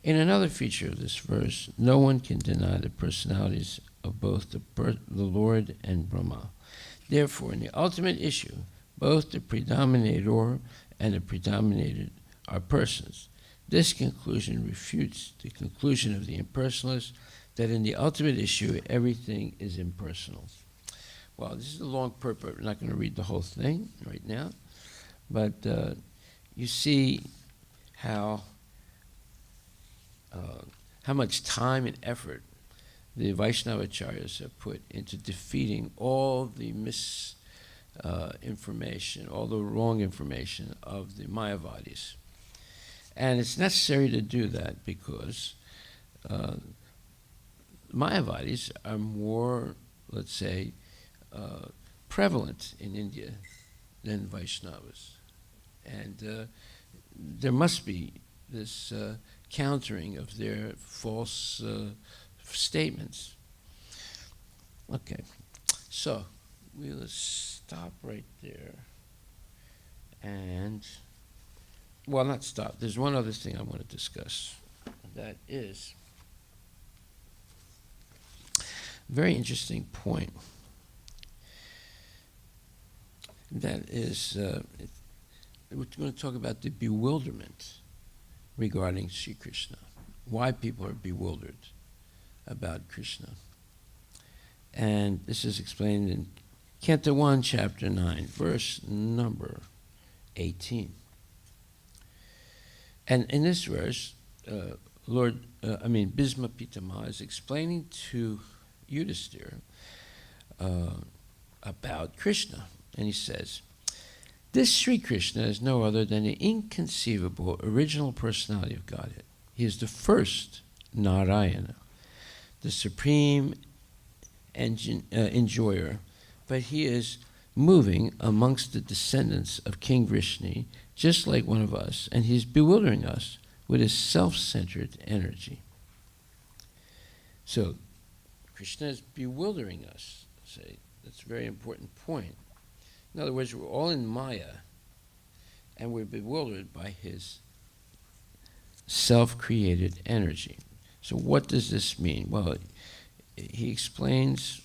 In another feature of this verse, no one can deny the personalities of both the Lord and Brahma. Therefore, in the ultimate issue, both the predominator and the predominated are persons. This conclusion refutes the conclusion of the impersonalists that in the ultimate issue, everything is impersonal. Well, this is a long purport. We're not going to read the whole thing right now, but you see how much time and effort the Vaishnavacharyas have put into defeating all the misinformation, all the wrong information of the Mayavadis. And it's necessary to do that because Mayavadis are more, let's say, prevalent in India than Vaishnavas. And there must be this countering of their false statements. Okay, so we'll stop right there. And, well, not stop. There's one other thing I want to discuss. That is a very interesting point. That is, we're going to talk about the bewilderment regarding Sri Krishna. Why people are bewildered about Krishna. And this is explained in Canto 1, Chapter 9, verse number 18. And in this verse, Bhisma Pitama is explaining to Yudhisthira about Krishna. And he says, this Sri Krishna is no other than the inconceivable original personality of Godhead. He is the first Narayana, the supreme enjoyer, but he is moving amongst the descendants of King Vrishni, just like one of us, and he's bewildering us with his self-centered energy. So, Krishna is bewildering us. Say, that's a very important point. In other words, we're all in Maya, and we're bewildered by his self-created energy. So what does this mean? Well, he explains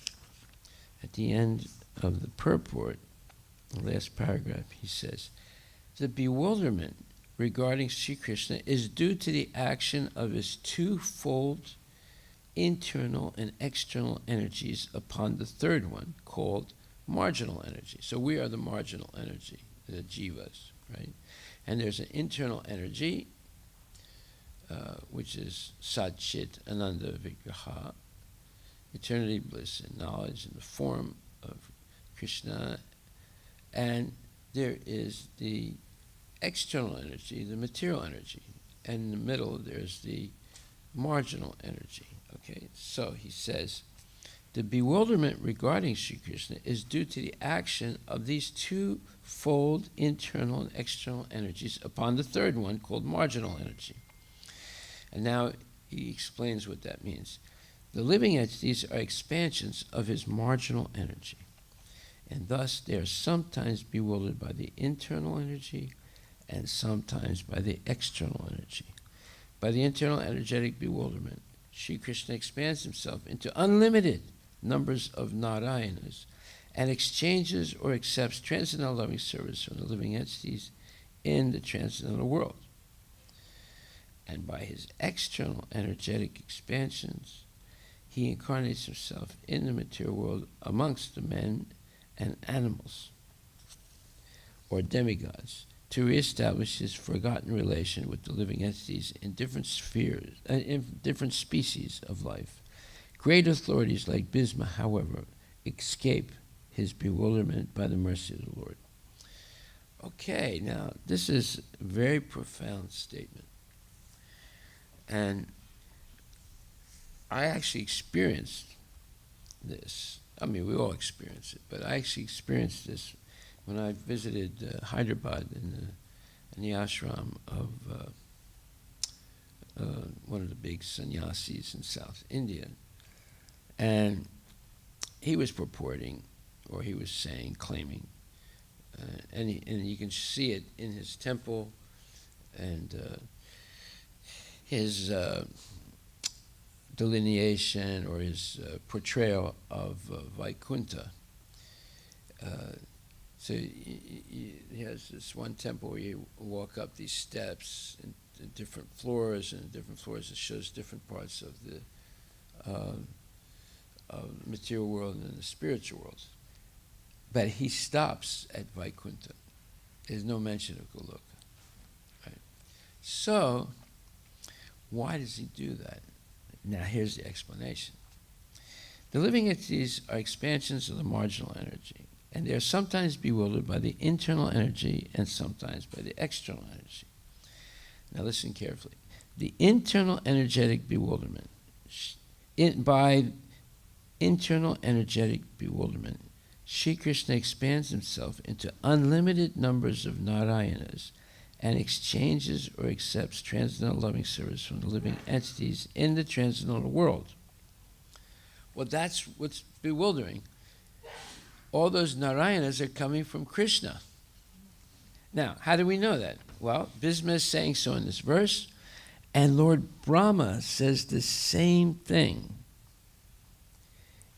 at the end of the purport, the last paragraph, he says, the bewilderment regarding Sri Krishna is due to the action of his twofold internal and external energies upon the third one, called marginal energy. So we are the marginal energy, the jivas, right? And there's an internal energy, which is Sat Chit Ananda Vigraha, eternity, bliss, and knowledge in the form of Krishna. And there is the external energy, the material energy. And in the middle, there's the marginal energy. Okay, so he says, the bewilderment regarding Sri Krishna is due to the action of these twofold internal and external energies upon the third one, called marginal energy. And now he explains what that means. The living entities are expansions of his marginal energy, and thus they are sometimes bewildered by the internal energy and sometimes by the external energy. By the internal energetic bewilderment, Sri Krishna expands himself into unlimited numbers of Narayanas and exchanges or accepts transcendental loving service from the living entities in the transcendental world. And by his external energetic expansions, he incarnates himself in the material world amongst the men and animals, or demigods, to reestablish his forgotten relation with the living entities in different spheres, in different species of life. Great authorities like Bhisma, however, escape his bewilderment by the mercy of the Lord. Okay, now this is a very profound statement. And I actually experienced this. I mean, we all experience it, but I actually experienced this when I visited Hyderabad in the ashram of one of the big sannyasis in South India. And he was purporting, or he was saying, claiming, and you can see it in his temple and his delineation or his portrayal of Vaikuntha. So he has this one temple where you walk up these steps and different floors, and different floors it shows different parts of the material world and the spiritual world. But he stops at Vaikuntha. There's no mention of Goloka. Right? So, why does he do that? Now here's the explanation. The living entities are expansions of the marginal energy, and they are sometimes bewildered by the internal energy and sometimes by the external energy. Now listen carefully. The internal energetic bewilderment, by internal energetic bewilderment, Sri Krishna expands himself into unlimited numbers of Narayanas and exchanges or accepts transcendental loving service from the living entities in the transcendental world. Well, that's what's bewildering. All those Narayanas are coming from Krishna. Now, how do we know that? Well, Bhisma is saying so in this verse, and Lord Brahma says the same thing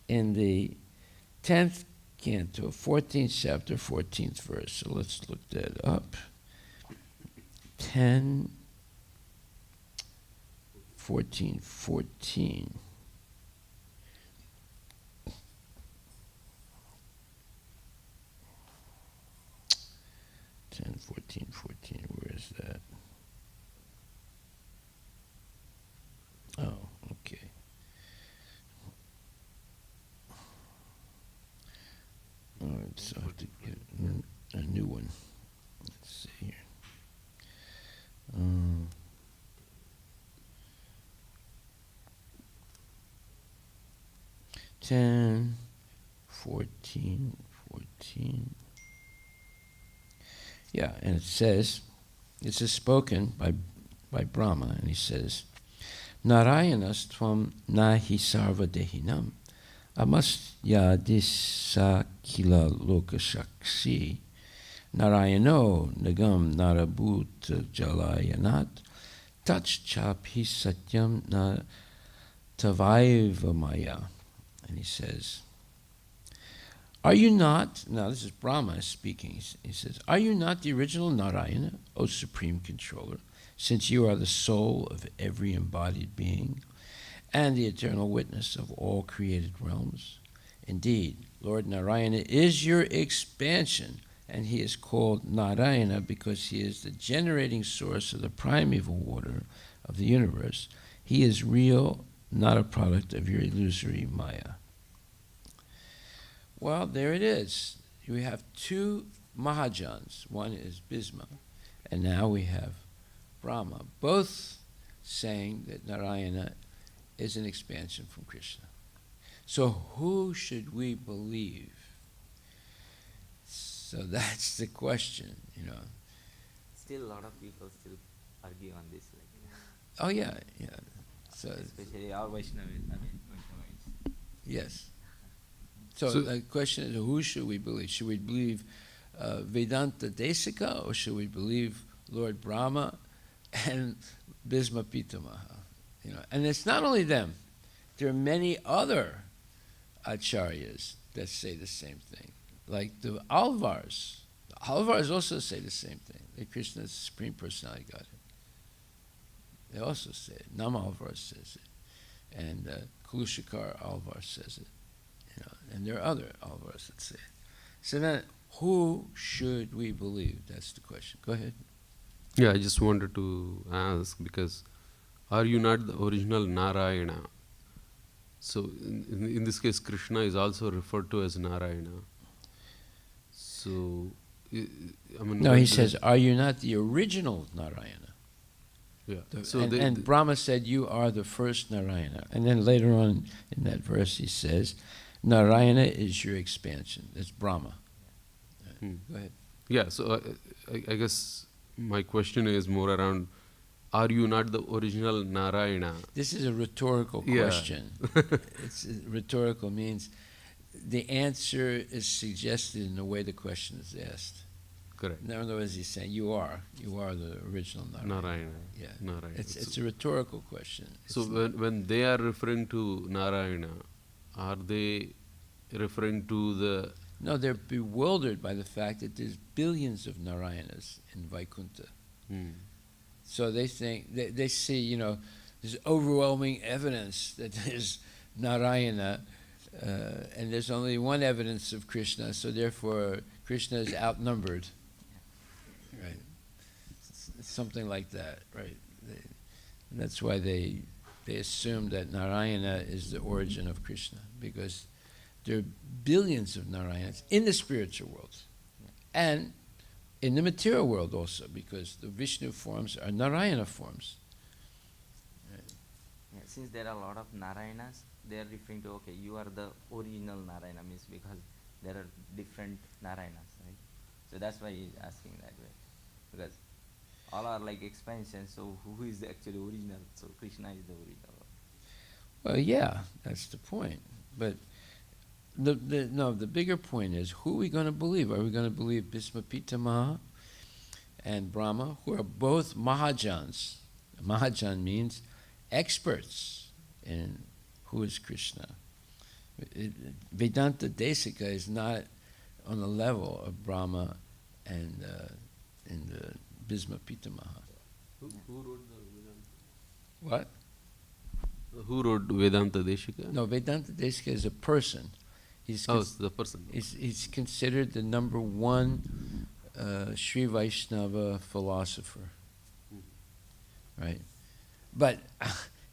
in the 10th canto, 14th chapter, 14th verse. So let's look that up. 10, 14, 14. Where is that? Oh, okay. All right, so I have to get a new one. Let's see here. 10, 14. Yeah, and it says, this is spoken by Brahma, and he says, Narayanas tvam nahi sarva dehinam Amasya disa kila lokashakshi Narayano nagam narabhut jalayanat tachchapi satyam na tavaiva maya. And he says, are you not, now this is Brahma speaking, he says, are you not the original Narayana, O Supreme Controller, since you are the soul of every embodied being and the eternal witness of all created realms? Indeed, Lord Narayana is your expansion, and he is called Narayana because he is the generating source of the primeval water of the universe. He is real, not a product of your illusory Maya. Well, there it is. We have two Mahajans. One is Bhisma, and now we have Brahma, both saying that Narayana is an expansion from Krishna. So who should we believe? So that's the question, you know. Still, a lot of people still argue on this. Oh yeah. So especially our Vaishnavis. Yes. So the question is, who should we believe? Should we believe Vedanta Desika, or should we believe Lord Brahma and Bhisma Pitamaha? You know, and it's not only them. There are many other acharyas that say the same thing, like the Alvars. The Alvars also say the same thing. That Krishna is the Supreme Personality Godhead. They also say it. Nam Alvar says it, and Kulushakar Alvar says it. You know, and there are other Alvars that say it. So then, who should we believe? That's the question. Go ahead. Yeah, I just wanted to ask, because are you not the original Narayana? So in this case, Krishna is also referred to as Narayana. So, I mean... No, he says, are you not the original Narayana? Yeah. And Brahma said, you are the first Narayana. And then later on in that verse he says, Narayana is your expansion. That's Brahma. Go ahead. Yeah, so I guess my question is more around, are you not the original Narayana? This is a rhetorical question. It's rhetorical means the answer is suggested in the way the question is asked. Correct. In other words, he's saying you are the original Narayana. Yeah, Narayana. It's a rhetorical question. So when they are referring to Narayana, are they referring to the... No, they're bewildered by the fact that there's billions of Narayanas in Vaikuntha. So they think, they see, you know, there's overwhelming evidence that there's Narayana, and there's only one evidence of Krishna, so therefore Krishna is outnumbered. Right? It's something like that, right? And that's why they assume that Narayana is the origin of Krishna, because there are billions of Narayanas in the spiritual world. And in the material world also, because the Vishnu forms are Narayana forms. Right. Yeah, since there are a lot of Narayanas, they are referring to, okay, you are the original Narayana, means because there are different Narayanas, right? So that's why he's asking that way. Because all are like expansions, so who is the actual original? So Krishna is the original. Well, yeah, that's the point. But the bigger point is, who are we going to believe? Are we going to believe Bhisma Pitamaha and Brahma, who are both Mahajans? Mahajan means experts in who is Krishna. Vedanta Desika is not on the level of Brahma and Bhisma Pitamaha. Who wrote the Vedanta? What? Who wrote Vedanta Deshika? No, Vedanta Desika is a person. The person. He's considered the number one Sri Vaishnava philosopher. Right? But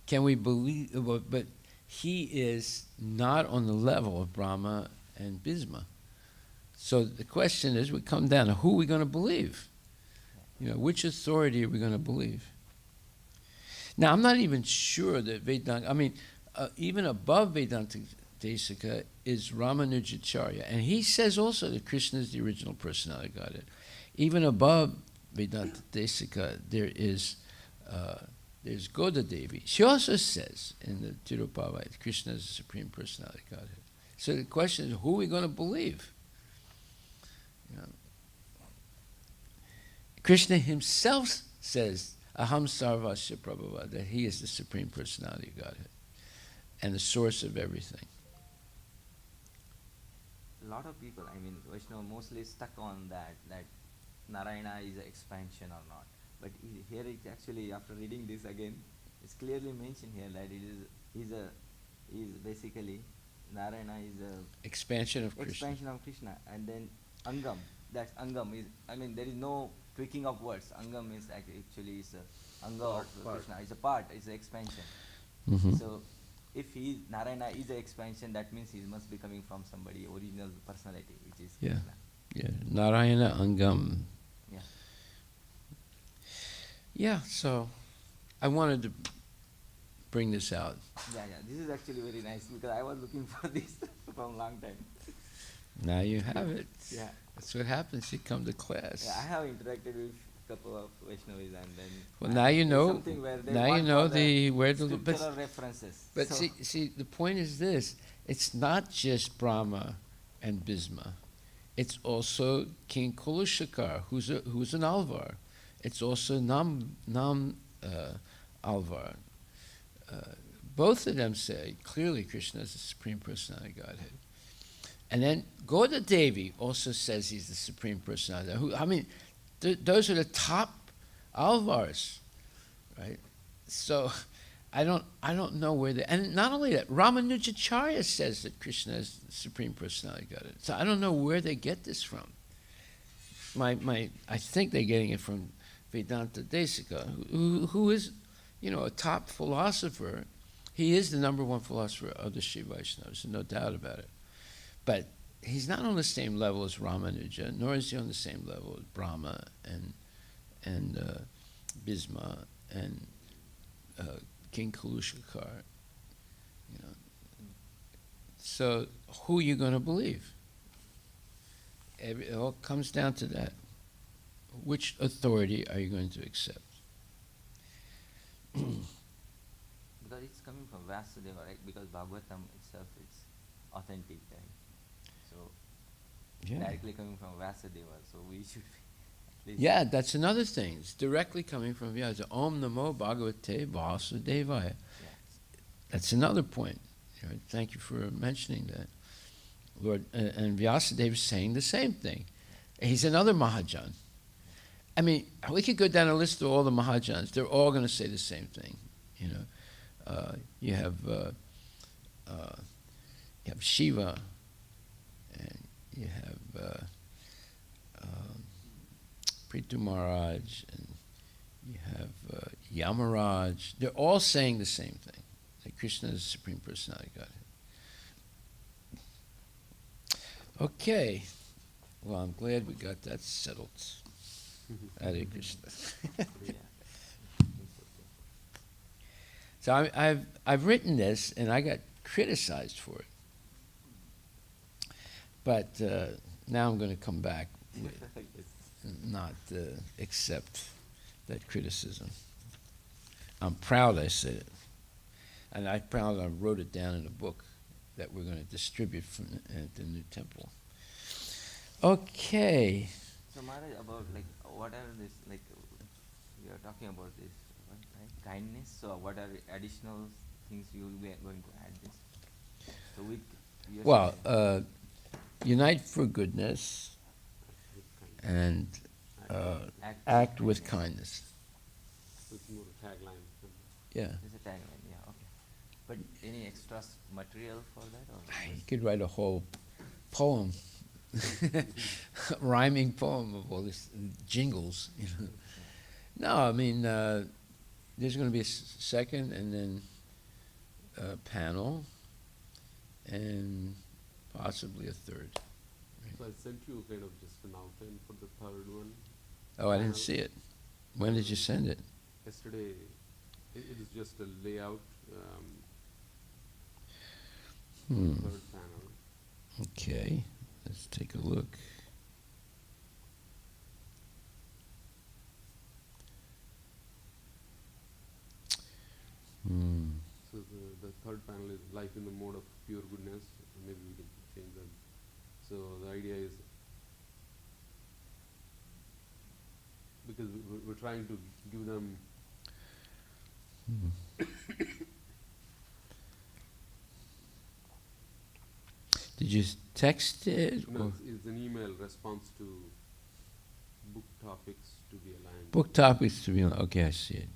can we believe, but he is not on the level of Brahma and Bhisma. So the question is, we come down to who are we going to believe? You know, which authority are we going to believe? Now, I'm not even sure that Vedanta, even above Vedanta Desika is Ramanujacharya, and he says also that Krishna is the original personality of Godhead. Even above Vedanta Desika, there's Goda Devi. She also says in the Tirupava, Krishna is the supreme personality of Godhead. So the question is, who are we going to believe? You know, Krishna himself says, Aham Sarvasya Prabhava, that he is the Supreme Personality of Godhead and the source of everything. A lot of people, I mean, Vaishnava mostly stuck on that Narayana is an expansion or not. But here it actually, after reading this again, it's clearly mentioned here that is basically Narayana is a Expansion of Krishna. expansion of Krishna, and then Angam. That Angam is, I mean, there is no tweaking of words. Angam is actually is a Anga of Krishna. It's a part. It's an expansion. Mhm. So, if Narayana is an expansion, that means he must be coming from somebody original personality, which is Yeah. Krishna. Yeah, Narayana Angam. Yeah. Yeah, so I wanted to bring this out. Yeah. This is actually very nice because I was looking for this from a long time. Now you have it. Yeah. That's what happens. You come to class. Yeah, I have interacted with a couple of Vaishnavis and then. Well, now you know. Something where they Now you want know for the where the scriptural references. But So- see, the point is this: it's not just Brahma and Bhisma; it's also King Kulashakar, who's an Alvar. It's also Nam Alvar. Both of them say clearly Krishna is the Supreme Personality of Godhead. And then Goda Devi also says he's the Supreme Personality. Those are the top Alvars, right? So I don't know where they. And not only that, Ramanujacharya says that Krishna is the Supreme Personality of Godhead. So I don't know where they get this from. I think they're getting it from Vedanta Desika, who is, a top philosopher. He is the number one philosopher of the Shiva Vaishnavas, no doubt about it. But he's not on the same level as Ramanuja, nor is he on the same level as Brahma and Bhisma and King Kulashakar. So who are you going to believe? It all comes down to that. Which authority are you going to accept? Because it's coming from Vasudeva, right? Because Bhagavatam itself is authentic, right? So directly coming from Vasudeva, so we should be at least. Yeah, that's another thing. It's directly coming from Vyasa. Om Namo Bhagavate Vasudevaya. Yeah. That's another point. Thank you for mentioning that, Lord. And Vyasadeva is saying the same thing. He's another Mahajan. I mean, we could go down a list of all the Mahajans. They're all going to say the same thing. You have Shiva, and you have Prithu Maharaj, and you have Yamaraj. They're all saying the same thing, that Krishna is the Supreme Personality of Godhead. Okay. Well, I'm glad we got that settled. Hare Krishna. Yeah. So I've written this, and I got criticized for it. But now I'm going to come back with not accept that criticism. I'm proud I said it. And I'm proud I wrote it down in a book that we're going to distribute at the new temple. Okay. So Maharaj, about whatever this, we are talking about this, right? Kindness. So what are additional things you will be going to add this? So unite for goodness and act with kindness. With more tagline. Yeah. There's a tagline, yeah, okay. But any extra material for that? Or You could write a whole poem, rhyming poem of all these jingles. No, I mean, there's going to be a second and then a panel and possibly a third. So I sent you kind of just an outline for the third one. Oh, I didn't see it. When did you send it? Yesterday, it is just a layout. Third panel. Okay, let's take a look. So the third panel is life in the mode of pure goodness. Maybe we can change that. So the idea is, because we're trying to give them Did you text it? no, or it's an email response to book topics to be aligned. book topics to be okay, I see it.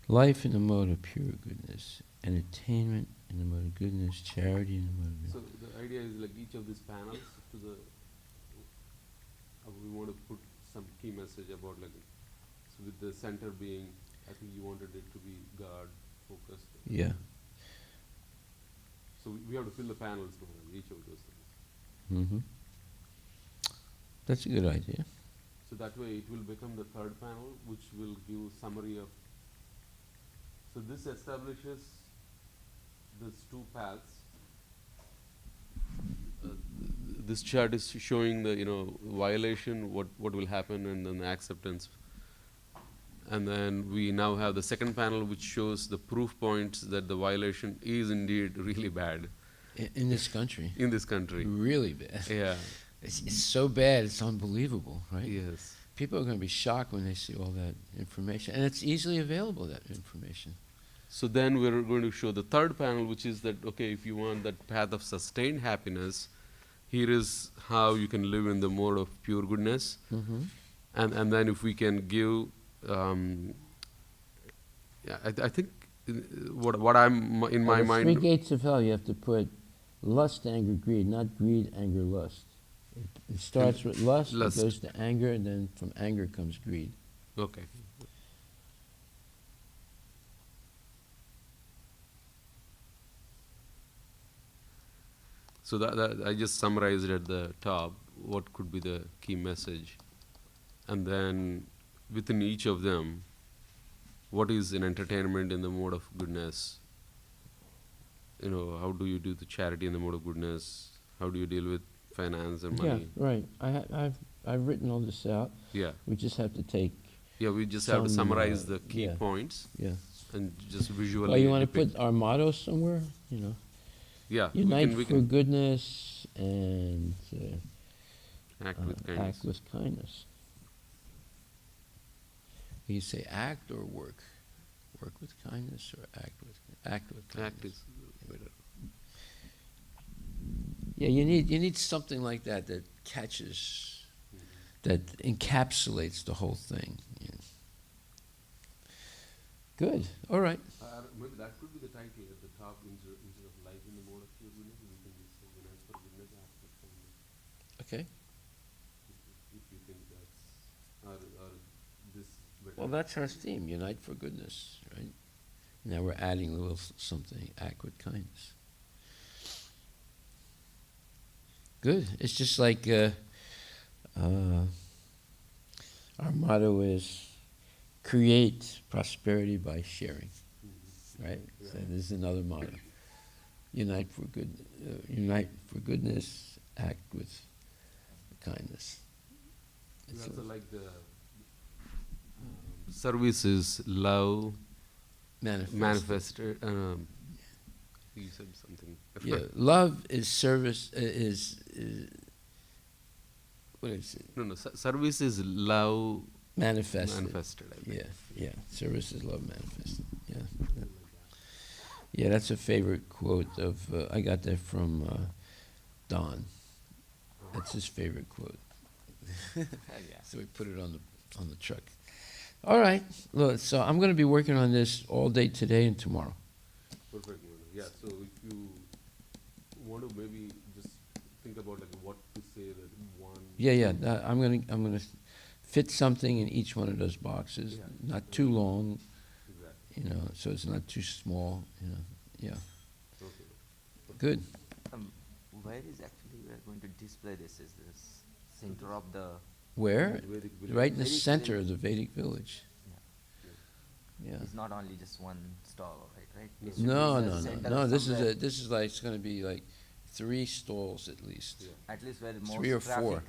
Life in the mode of pure goodness, entertainment in the mode of goodness, charity in the mode of So goodness. the idea is like each of these panels to the we want to put some key message about like so with the center being, I think you wanted it to be God focused. Yeah. So we have to fill the panels now, each of those things. Mm-hmm. That's a good idea. So that way it will become the third panel, which will give summary of. So this establishes these two paths. This chart is showing the violation, what will happen, and then the acceptance. And then we now have the second panel, which shows the proof points that the violation is indeed really bad In this country. in this country. Really bad. Yeah. It's so bad, it's unbelievable, right? Yes. People are going to be shocked when they see all that information. And it's easily available, that information. So then we're going to show the third panel, which is that, okay, if you want that path of sustained happiness, here is how you can live in the mode of pure goodness. Mm-hmm. And then if we can give, I think what I'm in my the mind. three gates of hell, you have to put lust, anger, greed, not greed, anger, lust. It starts with lust, Lust. it goes to anger, and then from anger comes greed. Okay. So that I just summarized at the top what could be the key message, and then within each of them, what is an entertainment in the mode of goodness? How do you do the charity in the mode of goodness? How do you deal with finance and money? Yeah, right. I've written all this out. Yeah. We just have to take. Yeah, we just have to Some, summarize the key yeah. points Yeah. and just visually. Well, you want to depict. put our motto somewhere? Yeah, Unite we for can goodness and act with kindness. act with kindness. You say act or work? Work with kindness or act with kindness? Act is better. Yeah, you need something like that catches, that encapsulates the whole thing. Yeah. Good. All right. Maybe that could be the title at the top instead of life in the mode of pure goodness. We can just say unite for goodness, act with kindness. Okay. If you think that's or this better. Well, that's our theme. Unite for goodness, right? Now we're adding a little something. Act with kindness. Good. It's just like our motto is create prosperity by sharing, right? Yeah. So this is another motto. Unite for goodness, act with kindness. We It's also like the service is love manifested. You said something. Yeah, love is service. Is what is it? No. Service is love Manifested. manifested. I think. Yeah. Service is love manifested. Yeah, that's a favorite quote of. I got that from Don. That's his favorite quote. So we put it on the truck. All right. Look, so I'm going to be working on this all day today and tomorrow. Perfect. Yeah. So if you want to maybe just think about like what to say that one. Yeah. I'm gonna fit something in each one of those boxes. Yeah. Not too long, Exactly. so it's not too small. Yeah. Okay. Good. Where is actually we are going to display this? Is this center of the? Where? Vedic village. Right in the Vedic center village. of the Vedic village. Yeah. It's not only just one stall, right? It should No. be the center This somewhere, is like it's going to be like 3 stalls at least. Yeah. at least where the most 3 or traffic. 4.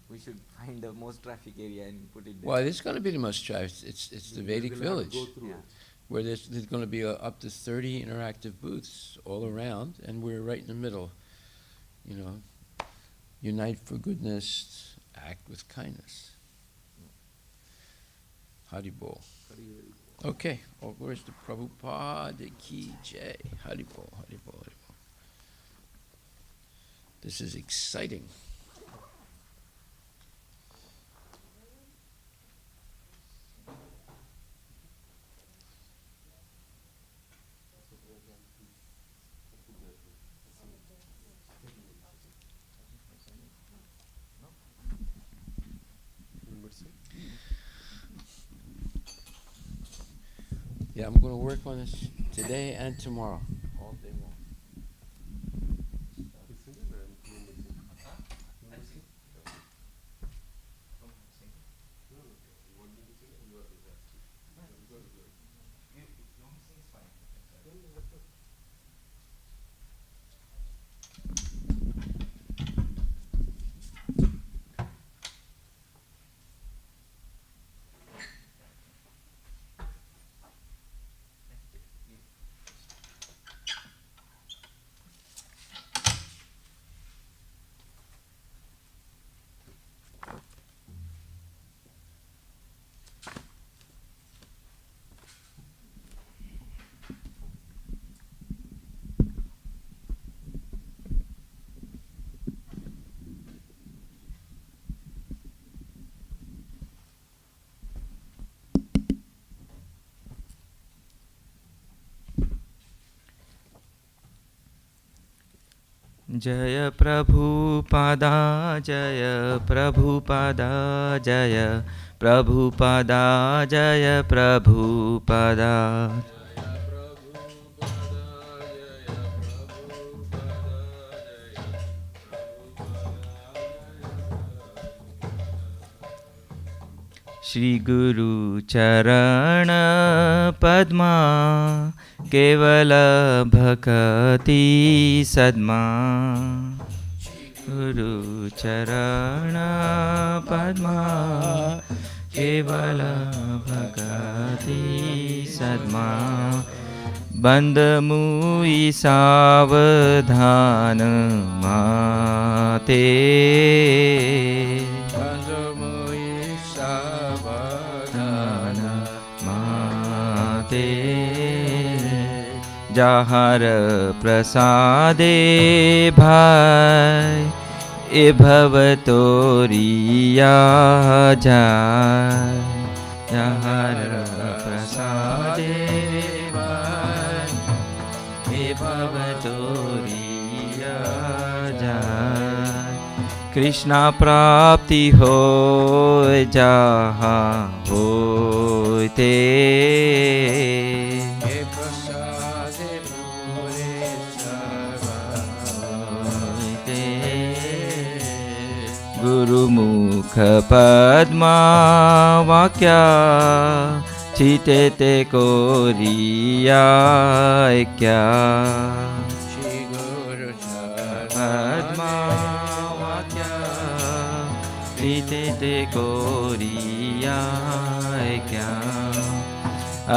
We should find the most traffic area and put it there. Well, it's going to be the most traffic. It's the We Vedic will have to village. go through Yeah. it. where there's going to be up to 30 interactive booths all around, and we're right in the middle. You know, unite for goodness, act with kindness. Hari Bol. Okay, all glories to Prabhupada Ki Jai. Hari Bol, Hari Bol, Hari Bol. This is exciting. Yeah, I'm going to work on this today and tomorrow, all day long. जय प्रभुपादा जय प्रभुपादा जय प्रभुपादा जय प्रभुपादा श्री गुरु चरण पद्मा केवल भक्ति सद्मा गुरु चरण पद्मा केवल भक्ति सद्मा बंद मुई सावधान माते जहर प्रसादे भाई ए भव तोरिया जाय जहर प्रसादे भाई ए भव तोरिया जाय कृष्णा प्राप्ति हो जहाँ होते गुरुमुख पद्मा वाक्या चिते ते कोरिया क्या श्री गुरु पद्मा वाक्या चिते ते कोरिया क्या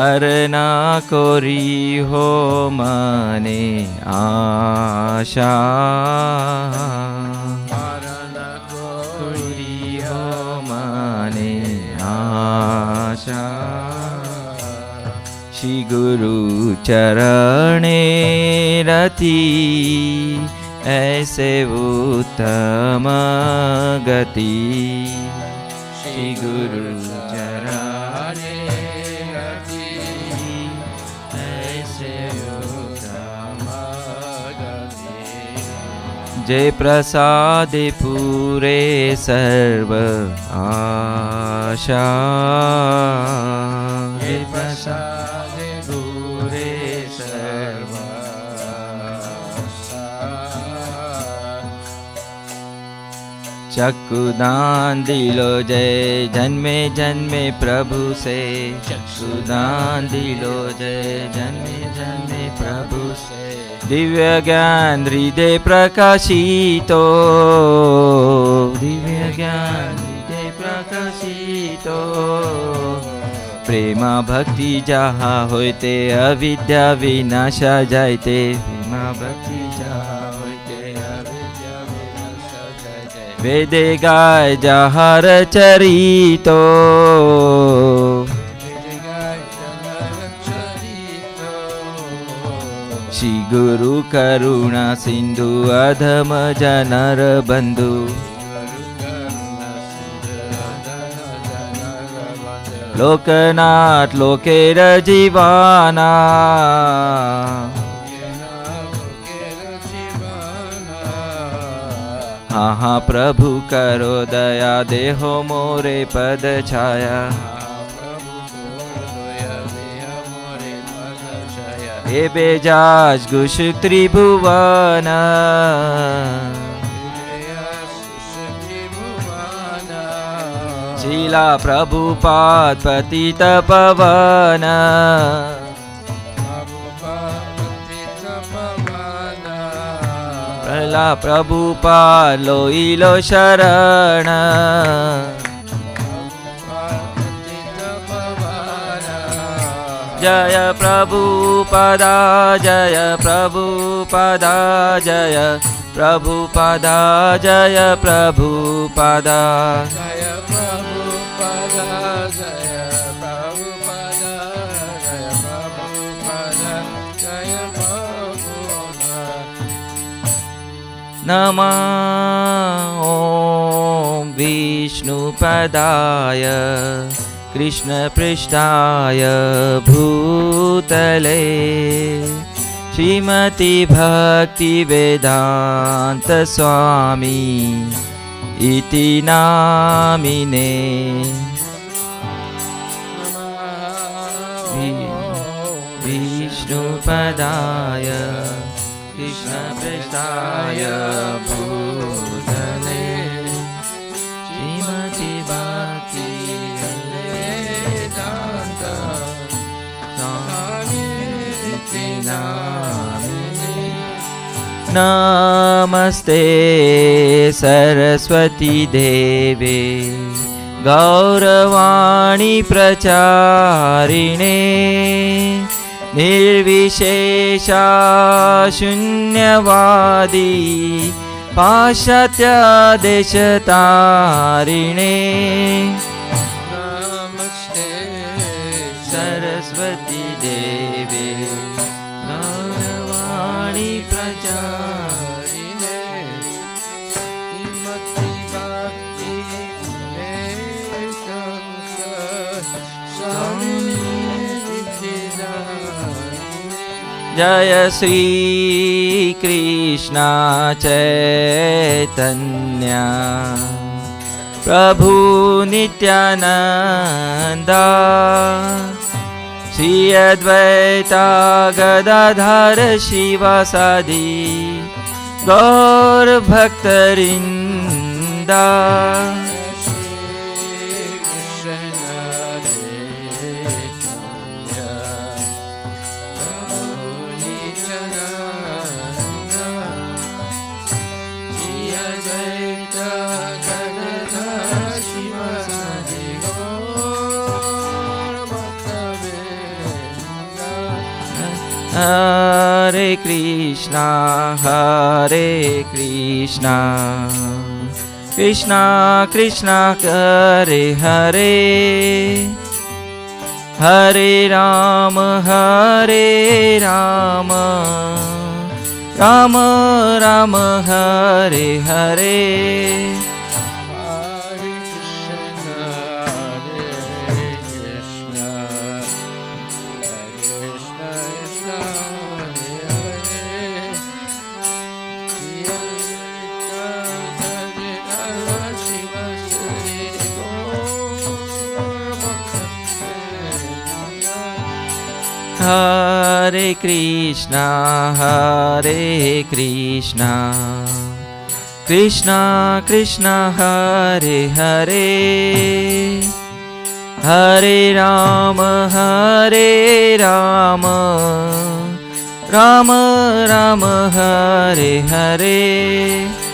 अरना कोरी हो मने आशा श्री गुरु चरणे रति ऐसे उत्तम गति श्री गुरु चरणे रति ऐसे उत्तम गति जय प्रसाद पूरे सर्व आशा जय प्रसाद चक्षुदान दिलो जय जन्मे जन्मे प्रभु से चक्षुदान दिलो जय जन्मे जन्मे प्रभु से दिव्य ज्ञान हृदय प्रकाशितो दिव्य ज्ञान हृदय प्रकाशितो પ્રેમા ભક્તિ જહા હોય તે અવિદ્યા વિનાશા જાય તે પ્રેમા ભક્તિ જહા હોય તે અવિદ્યા વિનાશા જાય તે વેદે ગાય જહાર ચરિતો શ્રી ગુરુ કરુણા સિંધુ અધમ જનર બંધુ લોકનાથ લોકેર જીવાના હા હા પ્રભુ કરો દયા દેહો મોરે પદ છાયા એ બેજાજ ગુષ ત્રિભુવન શીલા પ્રભુપાદ પતિત પવન પ્રહલા પ્રભુપાદ લોઈલો શરણ જય પ્રભુપદા જય પ્રભુપદા જય પ્રભુપદા જય પ્રભુપદા જય પ્રભુપદા જય પ્રભુપદા જય પ્રભુપદા જય પ્રભુપદા નમઃ ઓમ વિષ્ણુપદાય कृष्णपृष्ठाय भूतले श्रीमती भक्तिवेदान्त स्वामी इति नामिने विष्णुपदाय कृष्णपृष्ठाय भूतले श्रीमती भक्ति नमस्ते सरस्वती देवे गौरवाणी प्रचारिणे निर्विशेषा शून्यवादी पाश्चात्य देशतारिणे नमस्ते सरस्वती देवे गौरवाणी प्रचारिणे श्रीमती भक्ति जय श्री कृष्ण चैतन्य प्रभु नित्यानंदा श्री अद्वैता गदाधर शिवासादि गौर भक्तरिंदा Hare Krishna, Krishna Krishna, Hare Hare, Hare Rama, Rama Rama, Hare Hare. Hare Krishna, Krishna Krishna, Hare Hare, Hare Rama, Rama Rama, Hare Hare.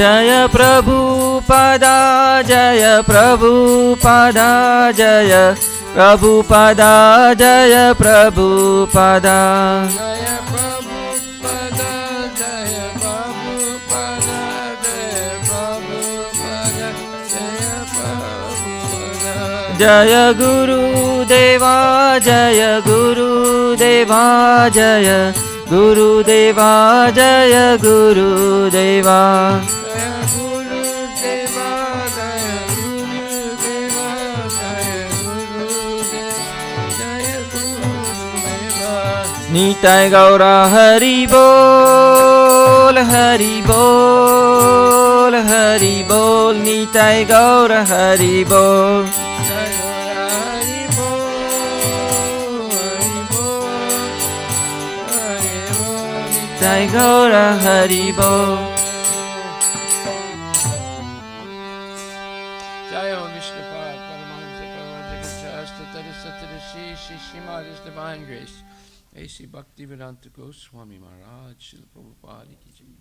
Jaya Prabhupada, Jaya Prabhupada, Jaya Prabhupada, Jaya Prabhupada. Jaya Prabhupada, Jaya Prabhupada, Jaya Prabhupada, Jaya Prabhupada. Jaya Guru Deva, Jaya Guru Deva, Jaya Guru Deva, Jaya Guru Deva. Jaya Guru Deva, Jaya Guru Deva, Jaya Guru Deva, Jaya Guru Deva. Nitai Gaura Hari Bol, Hari Bol, Hari Bol, Nitai Gaura Hari Bol. Nitai Gaura Hari Bol. Jaya Vishnupad, Paramahansa Paramahansa Satadasi, Shishimad is divine grace. A.C. Bhaktivedanta Goswami Maharaj, Srila Prabhupada ki jai.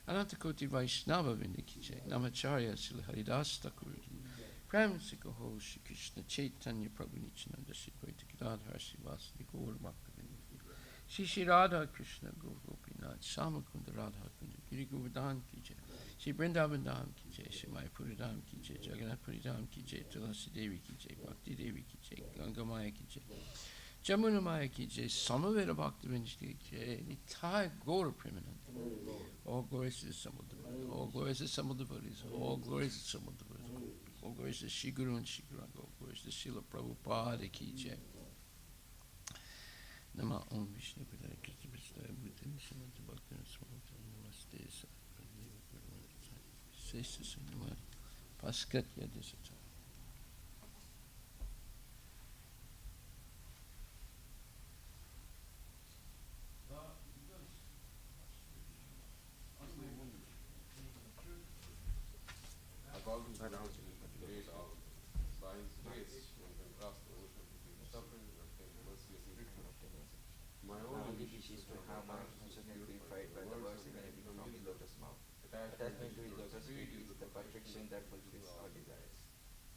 Ananta Koti Vaishnava Vrinda ki jai. Namacharya Srila Haridas Thakur ki. Prem se Kaho Shri Krishna Chaitanya Prabhu Nityananda Shri Advaita Gadadhar Srivasadi Gaur Bhaktivinoda ki. Shri Radha Krishna Gaur Gopinath Samakunda Radha Kunda Giri Govardhan ki jai. Shri Vrindavan Dham ki jai. Shri Mayapuri Dham ki jai. Jagannath Puri Dham ki jai. Tulasi Devi ki jai. Bhakti Devi ki jai. Ganga Maya ki jai. Jamuna Maya ki jai. Samaveda Bhaktivinoda ki jai. Nitai Gaur Premanand. All glories to the assembled devotees. All glories to the assembled devotees. All glories to the assembled devotees. All glories to Shri Guru and Shri Guranga. All glories to Srila Prabhupada ki jai. Nama Om Vishnu Padaya Krishna Prasthaya Bhutan Srimati Bhakti Namaste Sarvadeva Guruvata Sesa Sangamari Paskatya Desata. My only wish is to have my consciousness purified by the words emanating from his lotus mouth. Attachment to his lotus feet is the perfection that fulfills our desires.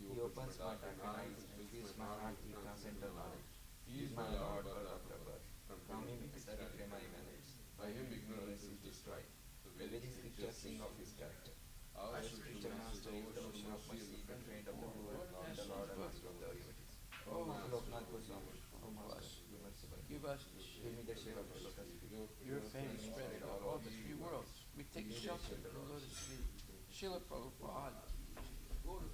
He opens my darkened eyes and fills my heart with transcendental knowledge. He is my Lord, birth after birth. From him necessary prema emanates. By him ignorance is destroyed. The Vedic scriptures sing of his character. Our spiritual master is the ocean of mercy, the friend of the poor, and the Lord and master of the devotees. Oh, Loknath Goswami, O Master, be merciful. Give us Give me the share of the lotus feet. your fame spread throughout all the three worlds. We take shelter from the lotus feet. Srila Prabhupada. Guru